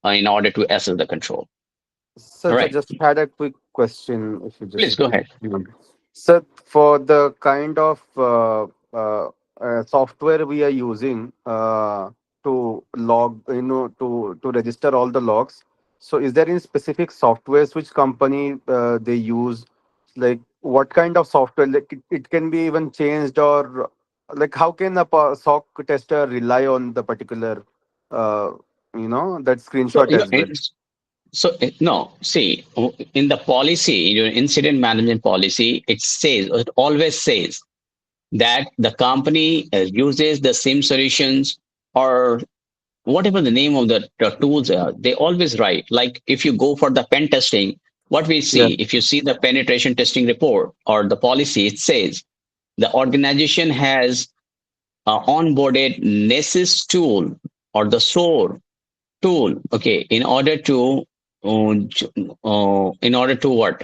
in order to assess the control. So All I right. just had a quick question, if you Please just go ahead. so for the kind of software we are using to log, to register all the logs. So is there any specific softwares which company they use? Like what kind of software? Like it can be even changed, or like how can a SOC tester rely on the particular uh, that So, screenshot as well? no, see, in the policy, in your incident management policy, it always says that the company uses the same solutions or whatever the name of the tools are. They always write, like if you go for the pen testing, what we Yeah. see, if you see the penetration testing report or the policy, it says the organization has onboarded Nessus tool or the SOAR tool, okay, in order to what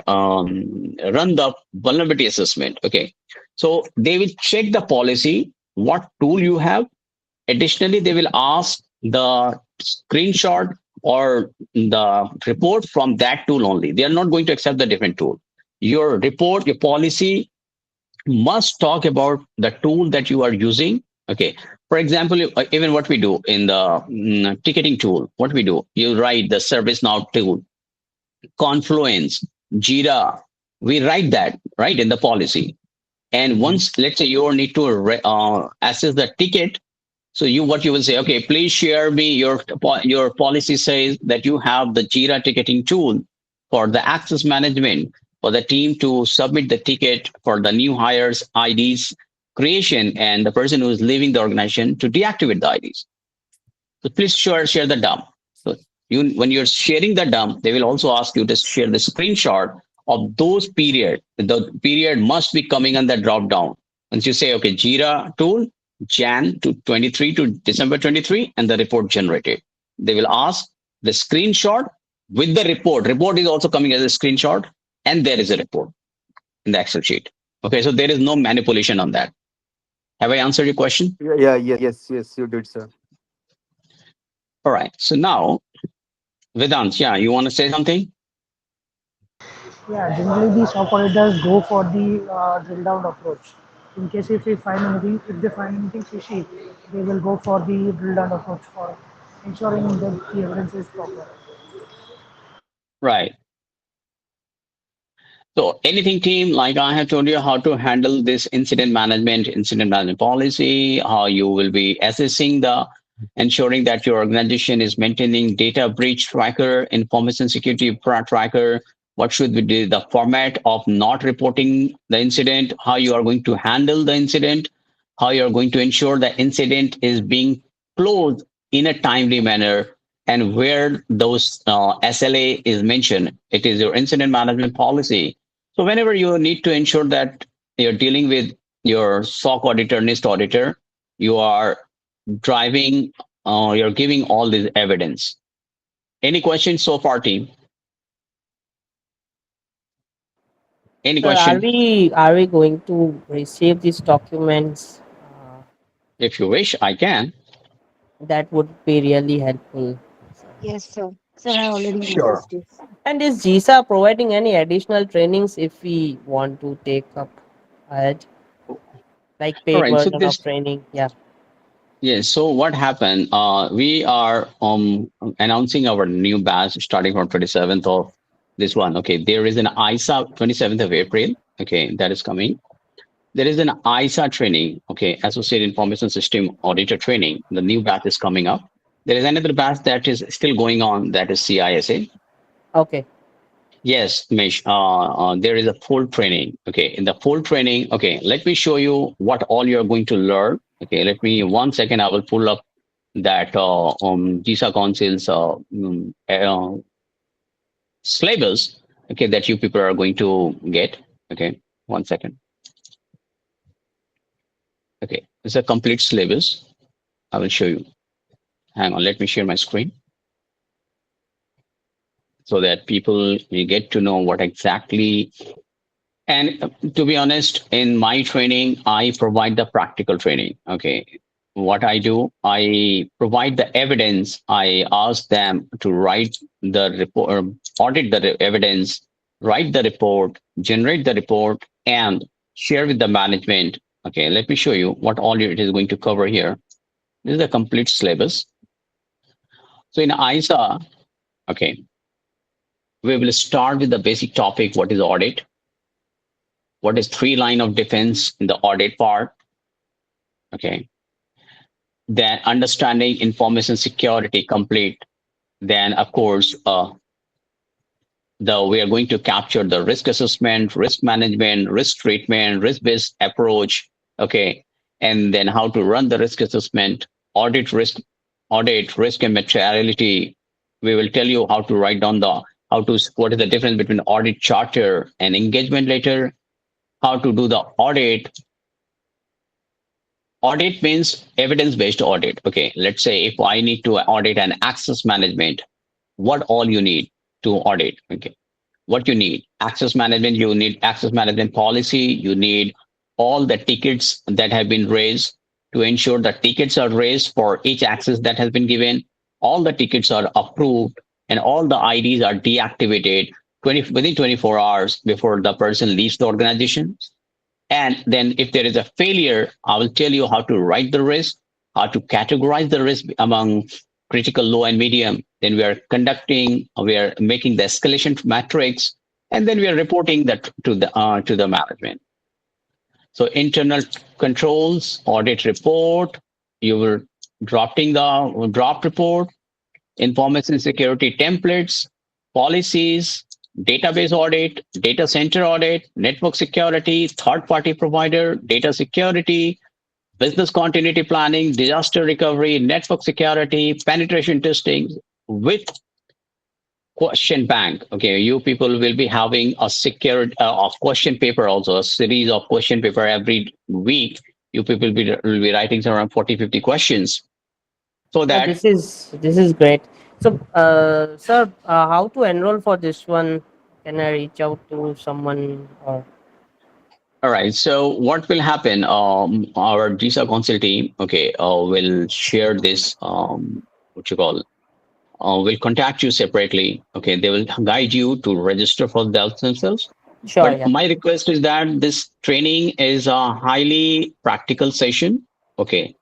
run the vulnerability assessment. Okay, so they will check the policy, what tool you have. Additionally, they will ask the screenshot or the report from that tool only. They are not going to accept the different tool. Your report, your policy must talk about the tool that you are using. Okay. For example, even what we do in the ticketing tool, what we do, you write the ServiceNow tool, Confluence, Jira. We write that right in the policy. And Mhm. once, let's say, you need to assess the ticket, So what you will say, okay, please share me your policy says that you have the Jira ticketing tool for the access management for the team to submit the ticket for the new hires IDs creation and the person who is leaving the organization to deactivate the IDs. So please share the dump. So when you're sharing the dump, they will also ask you to share the screenshot of those period. The period must be coming on the drop down. Once you say, okay, Jira tool, Jan to 23 to December 23, and the report generated. They will ask the screenshot with the report. Report is also coming as a screenshot, and there is a report in the Excel sheet. Okay, so there is no manipulation on that. Have I answered your question? Yes, you did, sir. All right. So now, Vedant, yeah, you want to say something? Yeah, generally the stock auditors go for the drill down approach. In case if they find anything, if they find anything fishy, they will go for the drill down approach for ensuring that the evidence is proper. Right. So anything team, like I have told you how to handle this incident management policy, how you will be assessing ensuring that your organization is maintaining data breach tracker, information security tracker, what should be the format of not reporting the incident, how you are going to handle the incident, how you are going to ensure the incident is being closed in a timely manner, and where those SLA is mentioned. It is your incident management policy. So whenever you need to ensure that you're dealing with your SOC auditor, NIST auditor, you are driving, you're giving all this evidence. Any questions so far, team? Any Sir, are question? we going to receive these documents? If you wish, I can. That would be really helpful. Yes, sir. Sir, I already Sure. noticed this. And is GISA providing any additional trainings if we want to take up ahead, like All paid right. So version of this, training? Yeah. yes. So what happened? We are announcing our new batch starting from 27th of this one. Okay. There is an ISA 27th of April. Okay. That is coming. There is an ISA training, okay, Associate Information System Auditor training. The new batch is coming up. There is another batch that is still going on, that is CISA. Okay. Yes, Mish, there is a full training. Okay, in the full training, okay, let me show you what all you're going to learn. Okay, let me 1 second, I will pull up that GISA Council's syllabus, okay, that you people are going to get. Okay, 1 second. Okay, it's a complete syllabus. I will show you. Hang on, let me share my screen so that people will get to know what exactly. And to be honest, in my training, I provide the practical training. Okay. What I do, I provide the evidence. I ask them to write the report, audit the evidence, write the report, generate the report, and share with the management. Okay, let me show you what all it is going to cover here. This is a complete syllabus. So in ISA, okay, we will start with the basic topic. What is audit? What is 3 line of defense in the audit part? Okay. Then understanding information security complete. Then of course, we are going to capture the risk assessment, risk management, risk treatment, risk-based approach. Okay. And then how to run the risk assessment, audit risk and materiality. We will tell you how to write down what is the difference between audit charter and engagement letter, how to do the audit. Audit means evidence-based audit. Okay, let's say if I need to audit an access management, what all you need to audit? Okay, what you need? Access management, you need access management policy, you need all the tickets that have been raised to ensure that tickets are raised for each access that has been given, all the tickets are approved, and all the IDs are deactivated within 24 hours before the person leaves the organization. And then if there is a failure, I will tell you how to write the risk, how to categorize the risk among critical, low, and medium. Then we are making the escalation matrix, and then we are reporting that to the management. So internal controls, audit report, you will drafting the draft report, information security templates, policies, database audit, data center audit, network security, third party provider, data security, business continuity planning, disaster recovery, network security, penetration testing with question bank. Okay, you people will be having a secured of question paper, also a series of question paper every week. You people will be writing around 40, 50 questions so Oh, that. this is great. So, sir, how to enroll for this one? Can I reach out to someone or? All right. So what will happen? Our GISA Council team, okay, will share this. What you call? Will contact you separately. Okay, they will guide you to register for themselves. Sure, But yeah. my request is that this training is a highly practical session. Okay,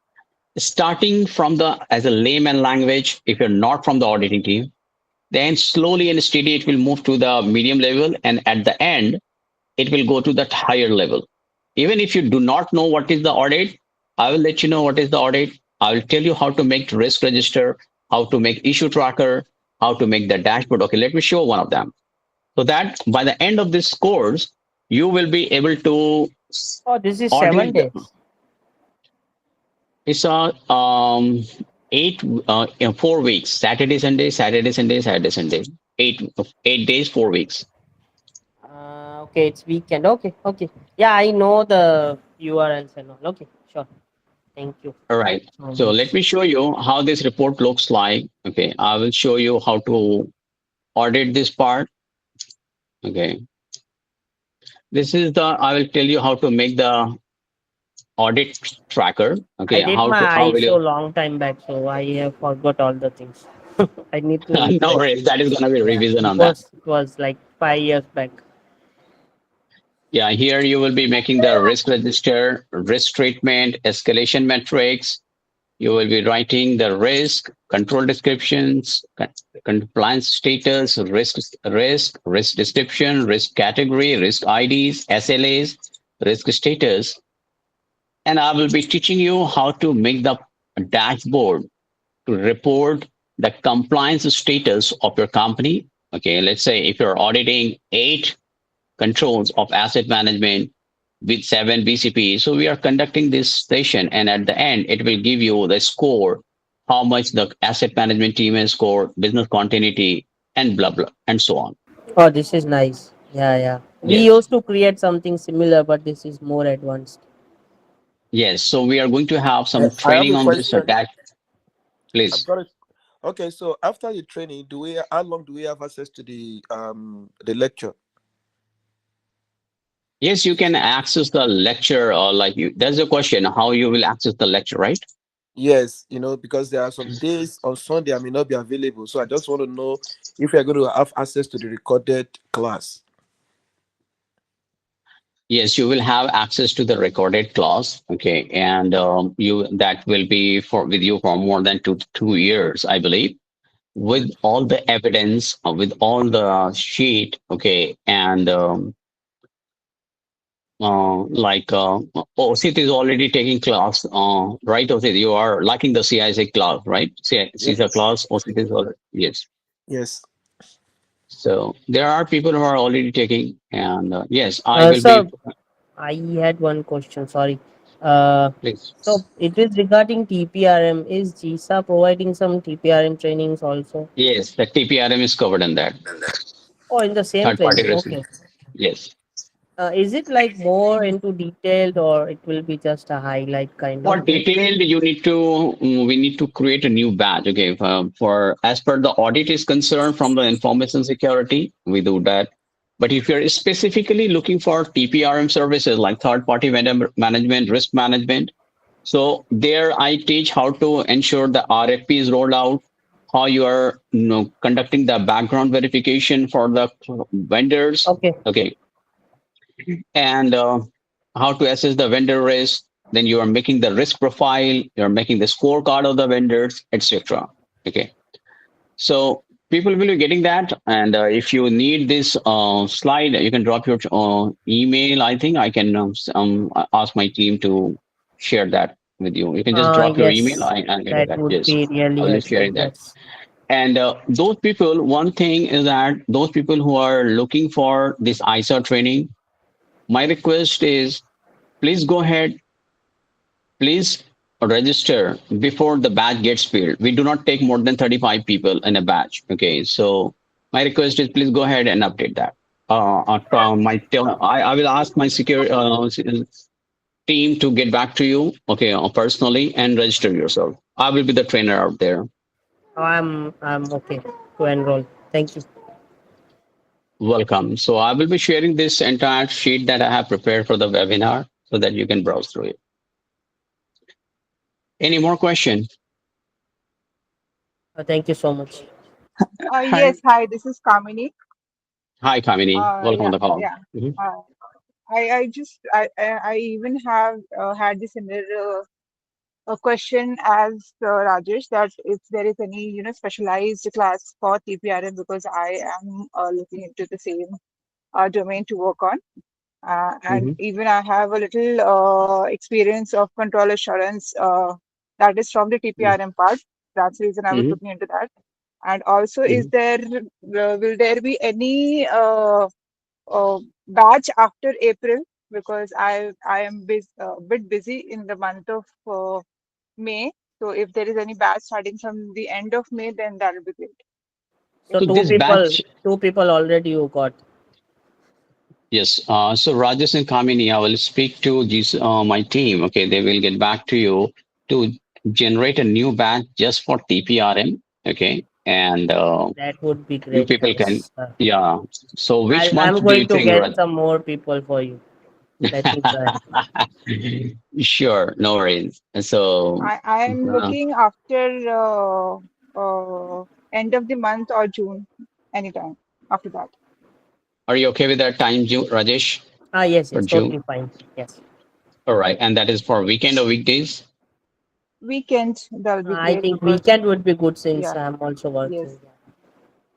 starting from the as a layman language. If you're not from the auditing team, then slowly and steady it will move to the medium level, and at the end it will go to that higher level. Even if you do not know what is the audit, I will let you know what is the audit. I will tell you how to make risk register, how to make issue tracker, how to make the dashboard. Okay, let me show one of them. So that by the end of this course, you will be able to Oh, this is seven audit. days. It's a eight 4 weeks. Saturday, Sunday, Saturday, Sunday, Saturday, Sunday. 8 days, 4 weeks. Okay, it's weekend. Okay, okay. Yeah, I know the URLs and all. Okay, sure. Thank you All right. so So let much. me show you how this report looks like. Okay. I will show you how to audit this part. Okay. This is I will tell you how to make the audit tracker. I Okay. did my How will you, ISO long time back, so I have forgot all the things. I need to no refresh. worries. That is going to be Yeah, revision on that. it was like 5 years back. Yeah. Here you will be making the risk register, risk treatment, escalation metrics. You will be writing the risk, control descriptions, compliance status, risk description, risk category, risk IDs, SLAs, risk status. And I will be teaching you how to make the dashboard to report the compliance status of your company. Okay, let's say if you're auditing 8 controls of asset management with 7 BCP. So we are conducting this session, and at the end, it will give you the score, how much the asset management team has scored, business continuity, and blah blah, and so on. Oh, this is nice. Yeah, yeah. We Yes, used to create something similar, but this is more advanced. yes. So we are going to have some I have training a on this. question. That I've please. got it. Okay, so after the training, how long do we have access to the lecture? Yes, you can access the lecture, or like you. That's the question: how you will access the lecture, right? Yes, because there are some days on Sunday I may not be available. So I just want to know if you're going to have access to the recorded class. Yes, you will have access to the recorded class. Okay, and you that will be for with you for more than 2 years, I believe, with all the evidence, with all the sheet. Okay, and OSIT is already taking class, right? OSIT, you are liking the CISA class, right? CISA Yes. class, OSIT is already, yes. Yes. So there are people who are already taking, and yes, I will Sir, be. I had one question. Sorry. Uh, Please. so it is regarding TPRM. Is GISA providing some TPRM trainings also? Yes, the TPRM is covered in that. Oh, in the same Third party training. risk. Okay. Yes. Is it like more into detailed, or it will be just a highlight kind For of thing? detailed, we need to create a new batch. Okay, for as per the audit is concerned from the information security, we do that. But if you're specifically looking for TPRM services like third party vendor management, risk management, so there I teach how to ensure the RFP is rolled out, how you are conducting the background verification for the vendors. Okay. Okay, and how to assess the vendor risk. Then you are making the risk profile, you're making the scorecard of the vendors, etc. Okay, so people will be getting that, and if you need this slide, you can drop your email. I think I can ask my team to share that with you? You can just drop your email Yes, and get it that back. would Yes, be I really will be helpful. sharing that. Yes. And those people, one thing is that those people who are looking for this ISA training, my request is please go ahead, please register before the batch gets filled. We do not take more than 35 people in a batch. Okay, so my request is please go ahead and update that. I will ask my security team to get back to you, okay, personally and register yourself. I will be the trainer out there. I'm okay to enroll. Thank you. Welcome. So I will be sharing this entire sheet that I have prepared for the webinar so that you can browse through it. Any more questions? Thank you so much. Hi. Yes, hi, this is Kamini. Hi, Kamini. Welcome on Yeah, the call. yeah. Mhm. Uh, I even have had this similar a question as Rajesh, that if there is any, specialized class for TPRM, because I am looking into the same domain to work on. And Mhm. even I have a little experience of control assurance that is from the TPRM part. That's the reason I was Mhm. looking into that. And also, Mhm. will there be any batch after April? Because I am a bit busy in the month of May. So if there is any batch starting from the end of May, then that will be great. So So this batch, two people already you got. yes. So Rajesh and Kamini, I will speak to my team. Okay, they will get back to you to generate a new batch just for TPRM. Okay, and That would be you great. people can, Thanks. yeah. So which I'm month do you going to think, get Raj? some more people for you. Let me try. Sure, no worries. So, I am uh, looking after end of the month or June, anytime after that. are you okay with that time, Rajesh, Yes, for yes, June? totally fine. Yes. All right, and that is for weekend or weekdays? Weekend, that'll be I great think because, weekend would be good since yeah, I'm also yes, working.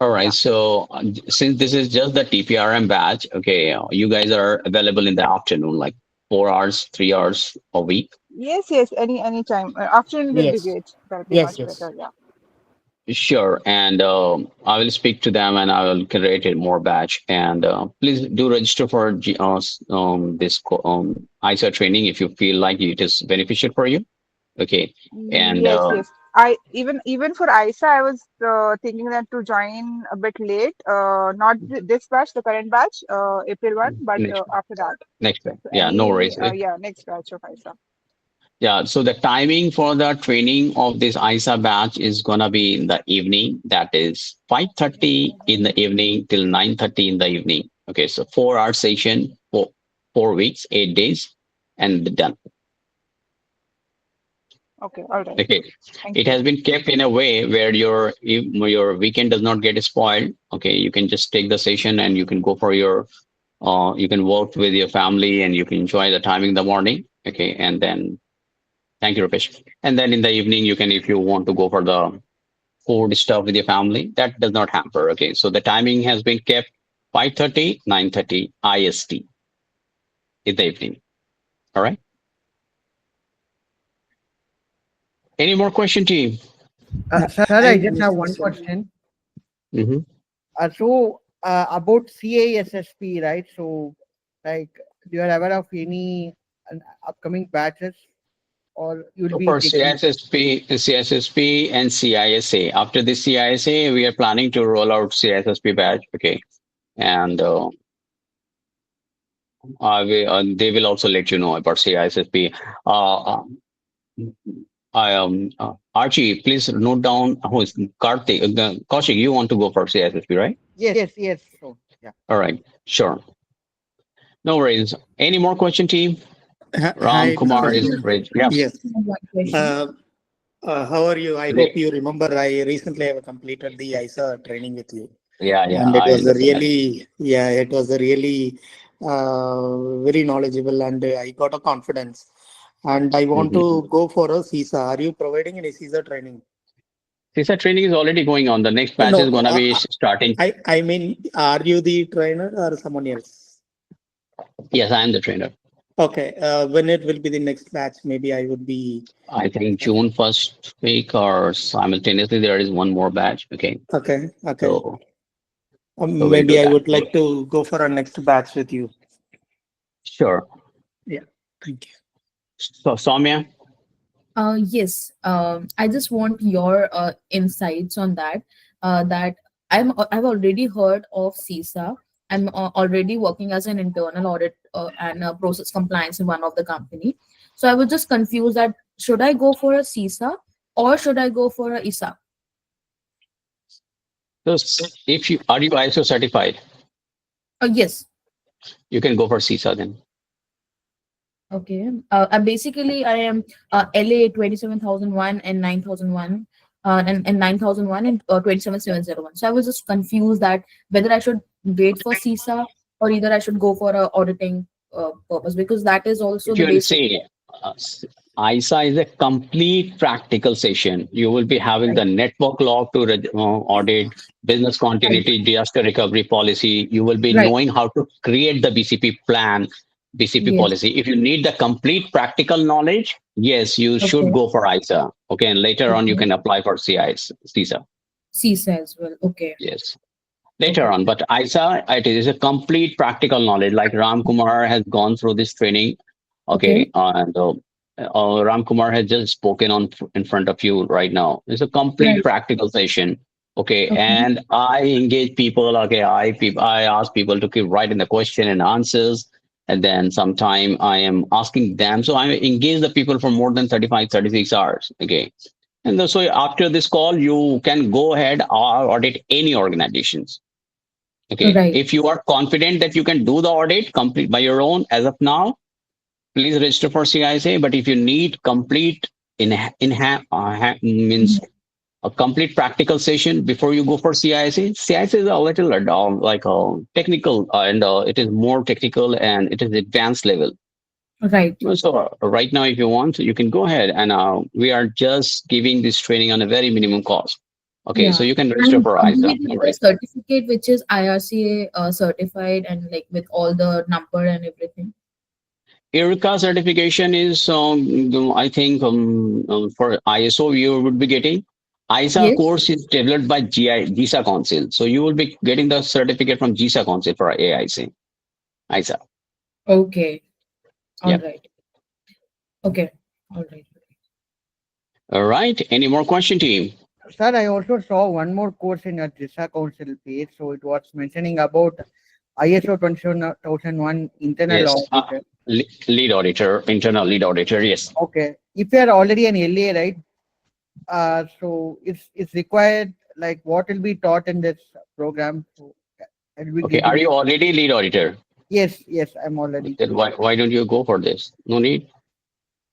All right, yeah. so since this is just the TPRM batch, okay, you guys are available in the afternoon, like 4 hours, 3 hours a week. Yes, yes, any time. Afternoon will be Yes, great. That'll be yes, much yes. better. Yeah. Sure, and I will speak to them and I will create a more batch. And please do register for this ISA training if you feel like it is beneficial for you. Okay, and Yes, yes. I even for ISA, I was thinking that to join a bit late. Not this batch, the current batch, April 1, but next after that. next time. So Yeah, no any, worries. yeah, next batch of ISA. Yeah, so the timing for the training of this ISA batch is gonna be in the evening. That is 5:30 in the evening till 9:30 in the evening. Okay, so 4 hour session for 4 weeks, 8 days, and done. Okay, all right. Okay, Thank it you. has been kept in a way where your weekend does not get spoiled. Okay, you can just take the session and you can go for your you can work with your family and you can enjoy the time in the morning. Okay, and then thank you, Rupesh. And then in the evening, you can, if you want to go for the food stuff with your family, that does not hamper. Okay, so the timing has been kept 5:30, 9:30 IST in the evening. All right. Any more question, team? Sir, I just Yes, have one sir. question. Mm-hmm. About CASSP, right? So, like, you are aware of any upcoming batches, or you'll So be for taking? CSSP and CISA, after the CISA, we are planning to roll out CSSP batch. Okay, and they will also let you know about CISSP. Archie, please note down who is Karthik. Kaushik, you want to go for CISSP, right? Yes, yes. So, yeah. All right, sure. No worries. Any more question, team? Ram Hi, Kumar Mr. is Soon. great. Yeah. Yes. One question. Uh, how are you? I hope Great. you remember I recently have completed the ISA training with you. Yeah, And it I was a understand that. really, yeah, it was a really very knowledgeable and I got a confidence. And I want Mm-hmm. to go for a CISA. Are you providing any CISA training? CISA training is already going on. The next batch is No, going to be starting. I mean, are you the trainer or someone else? Yes, I am the trainer. Okay. When it will be the next batch? Maybe I would be. I think June first week or simultaneously there is one more batch. Okay. Okay. Okay. So we'll Maybe do I that. would like to go for a next batch with you. Sure. Yeah. Thank you. So Soumya, Yes, I just want your insights on that. That I've already heard of CISA. I'm already working as an internal audit and process compliance in one of the company. So I was just confused that should I go for a CISA or should I go for a ISA? so if you are you ISO certified, Yes. you can go for CISA then. Okay. I am LA 27001 and 9001. And 9001 and 27701. So I was just confused that whether I should wait for CISA or either I should go for a auditing purpose, because that is also If the you basic. see, ISA is a complete practical session. You will be having Right. the network log to audit, business Right. continuity, disaster recovery policy. You will be Right. knowing how to create the BCP plan, BCP Yes. policy. If you need the complete practical knowledge, yes, you should Okay. go for ISA. Okay, and later on you Okay. can apply for CISA. CISA as well. Okay. Yes. Later Okay. on, but ISA, it is a complete practical knowledge. Like Ram Kumar has gone through this training. Okay. Okay, and Ram Kumar has just spoken on in front of you right now. It's a complete Right. practical session. Okay, Okay. and I engage people. Okay, I ask people to keep writing the question and answers, and then sometime I am asking them. So I engage the people for more than 35, 36 hours. Okay, and so after this call, you can go ahead or audit any organizations. Okay, Right. if you are confident that you can do the audit complete by your own as of now, please register for CISA. But if you need complete means Mhm. a complete practical session before you go for CISA, CISA is a little like a technical and it is more technical and it is advanced level. Right. So right now, if you want, you can go ahead and we are just giving this training on a very minimum cost. Okay, so Yeah. you can register And for do ISA. we get a certificate which is IRCA certified and like with all the number and everything? IRCA certification is, I think, for ISO you would be getting. ISA Yes. course is developed by GISA Council. So you will be getting the certificate from GISA Council for AIC, ISA. Okay. All Yep. right. Okay. All right. All right. Any more question, team? Sir, I also saw one more course in your GISA Council page. So it was mentioning about ISO 27001 internal Yes. auditor. Lead auditor, internal lead auditor. Yes. Okay. If you are already an LA, right? So it's required, like what will be taught in this program? So I'll be Okay. Are getting. you already lead auditor? Yes, I'm already. Then why don't you go for this? No need.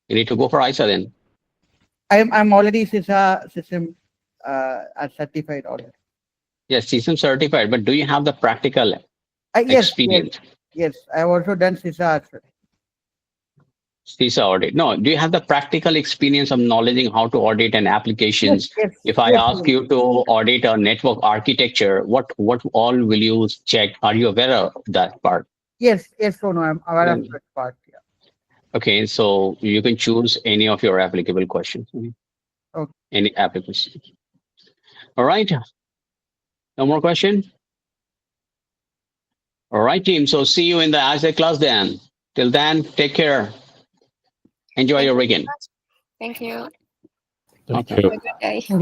You need to go for ISA then. I'm already CISA system a certified auditor. Yes, system certified, but do you have the practical Yes, experience? yes. I've also done CISA as well. CISA audit. No, do you have the practical experience of knowledge how to audit an applications? Yes, If I ask you to audit a network architecture, what all will you check? Are you aware of that part? Yes, so no, I'm aware of Then- that part. Yeah. Okay, so you can choose any of your applicable questions. Okay. Any application. All right. No more question? All right, team. So see you in the ASA class then. Till then, take care. Enjoy your weekend. Thank you. Okay. Have a good day. Thank you.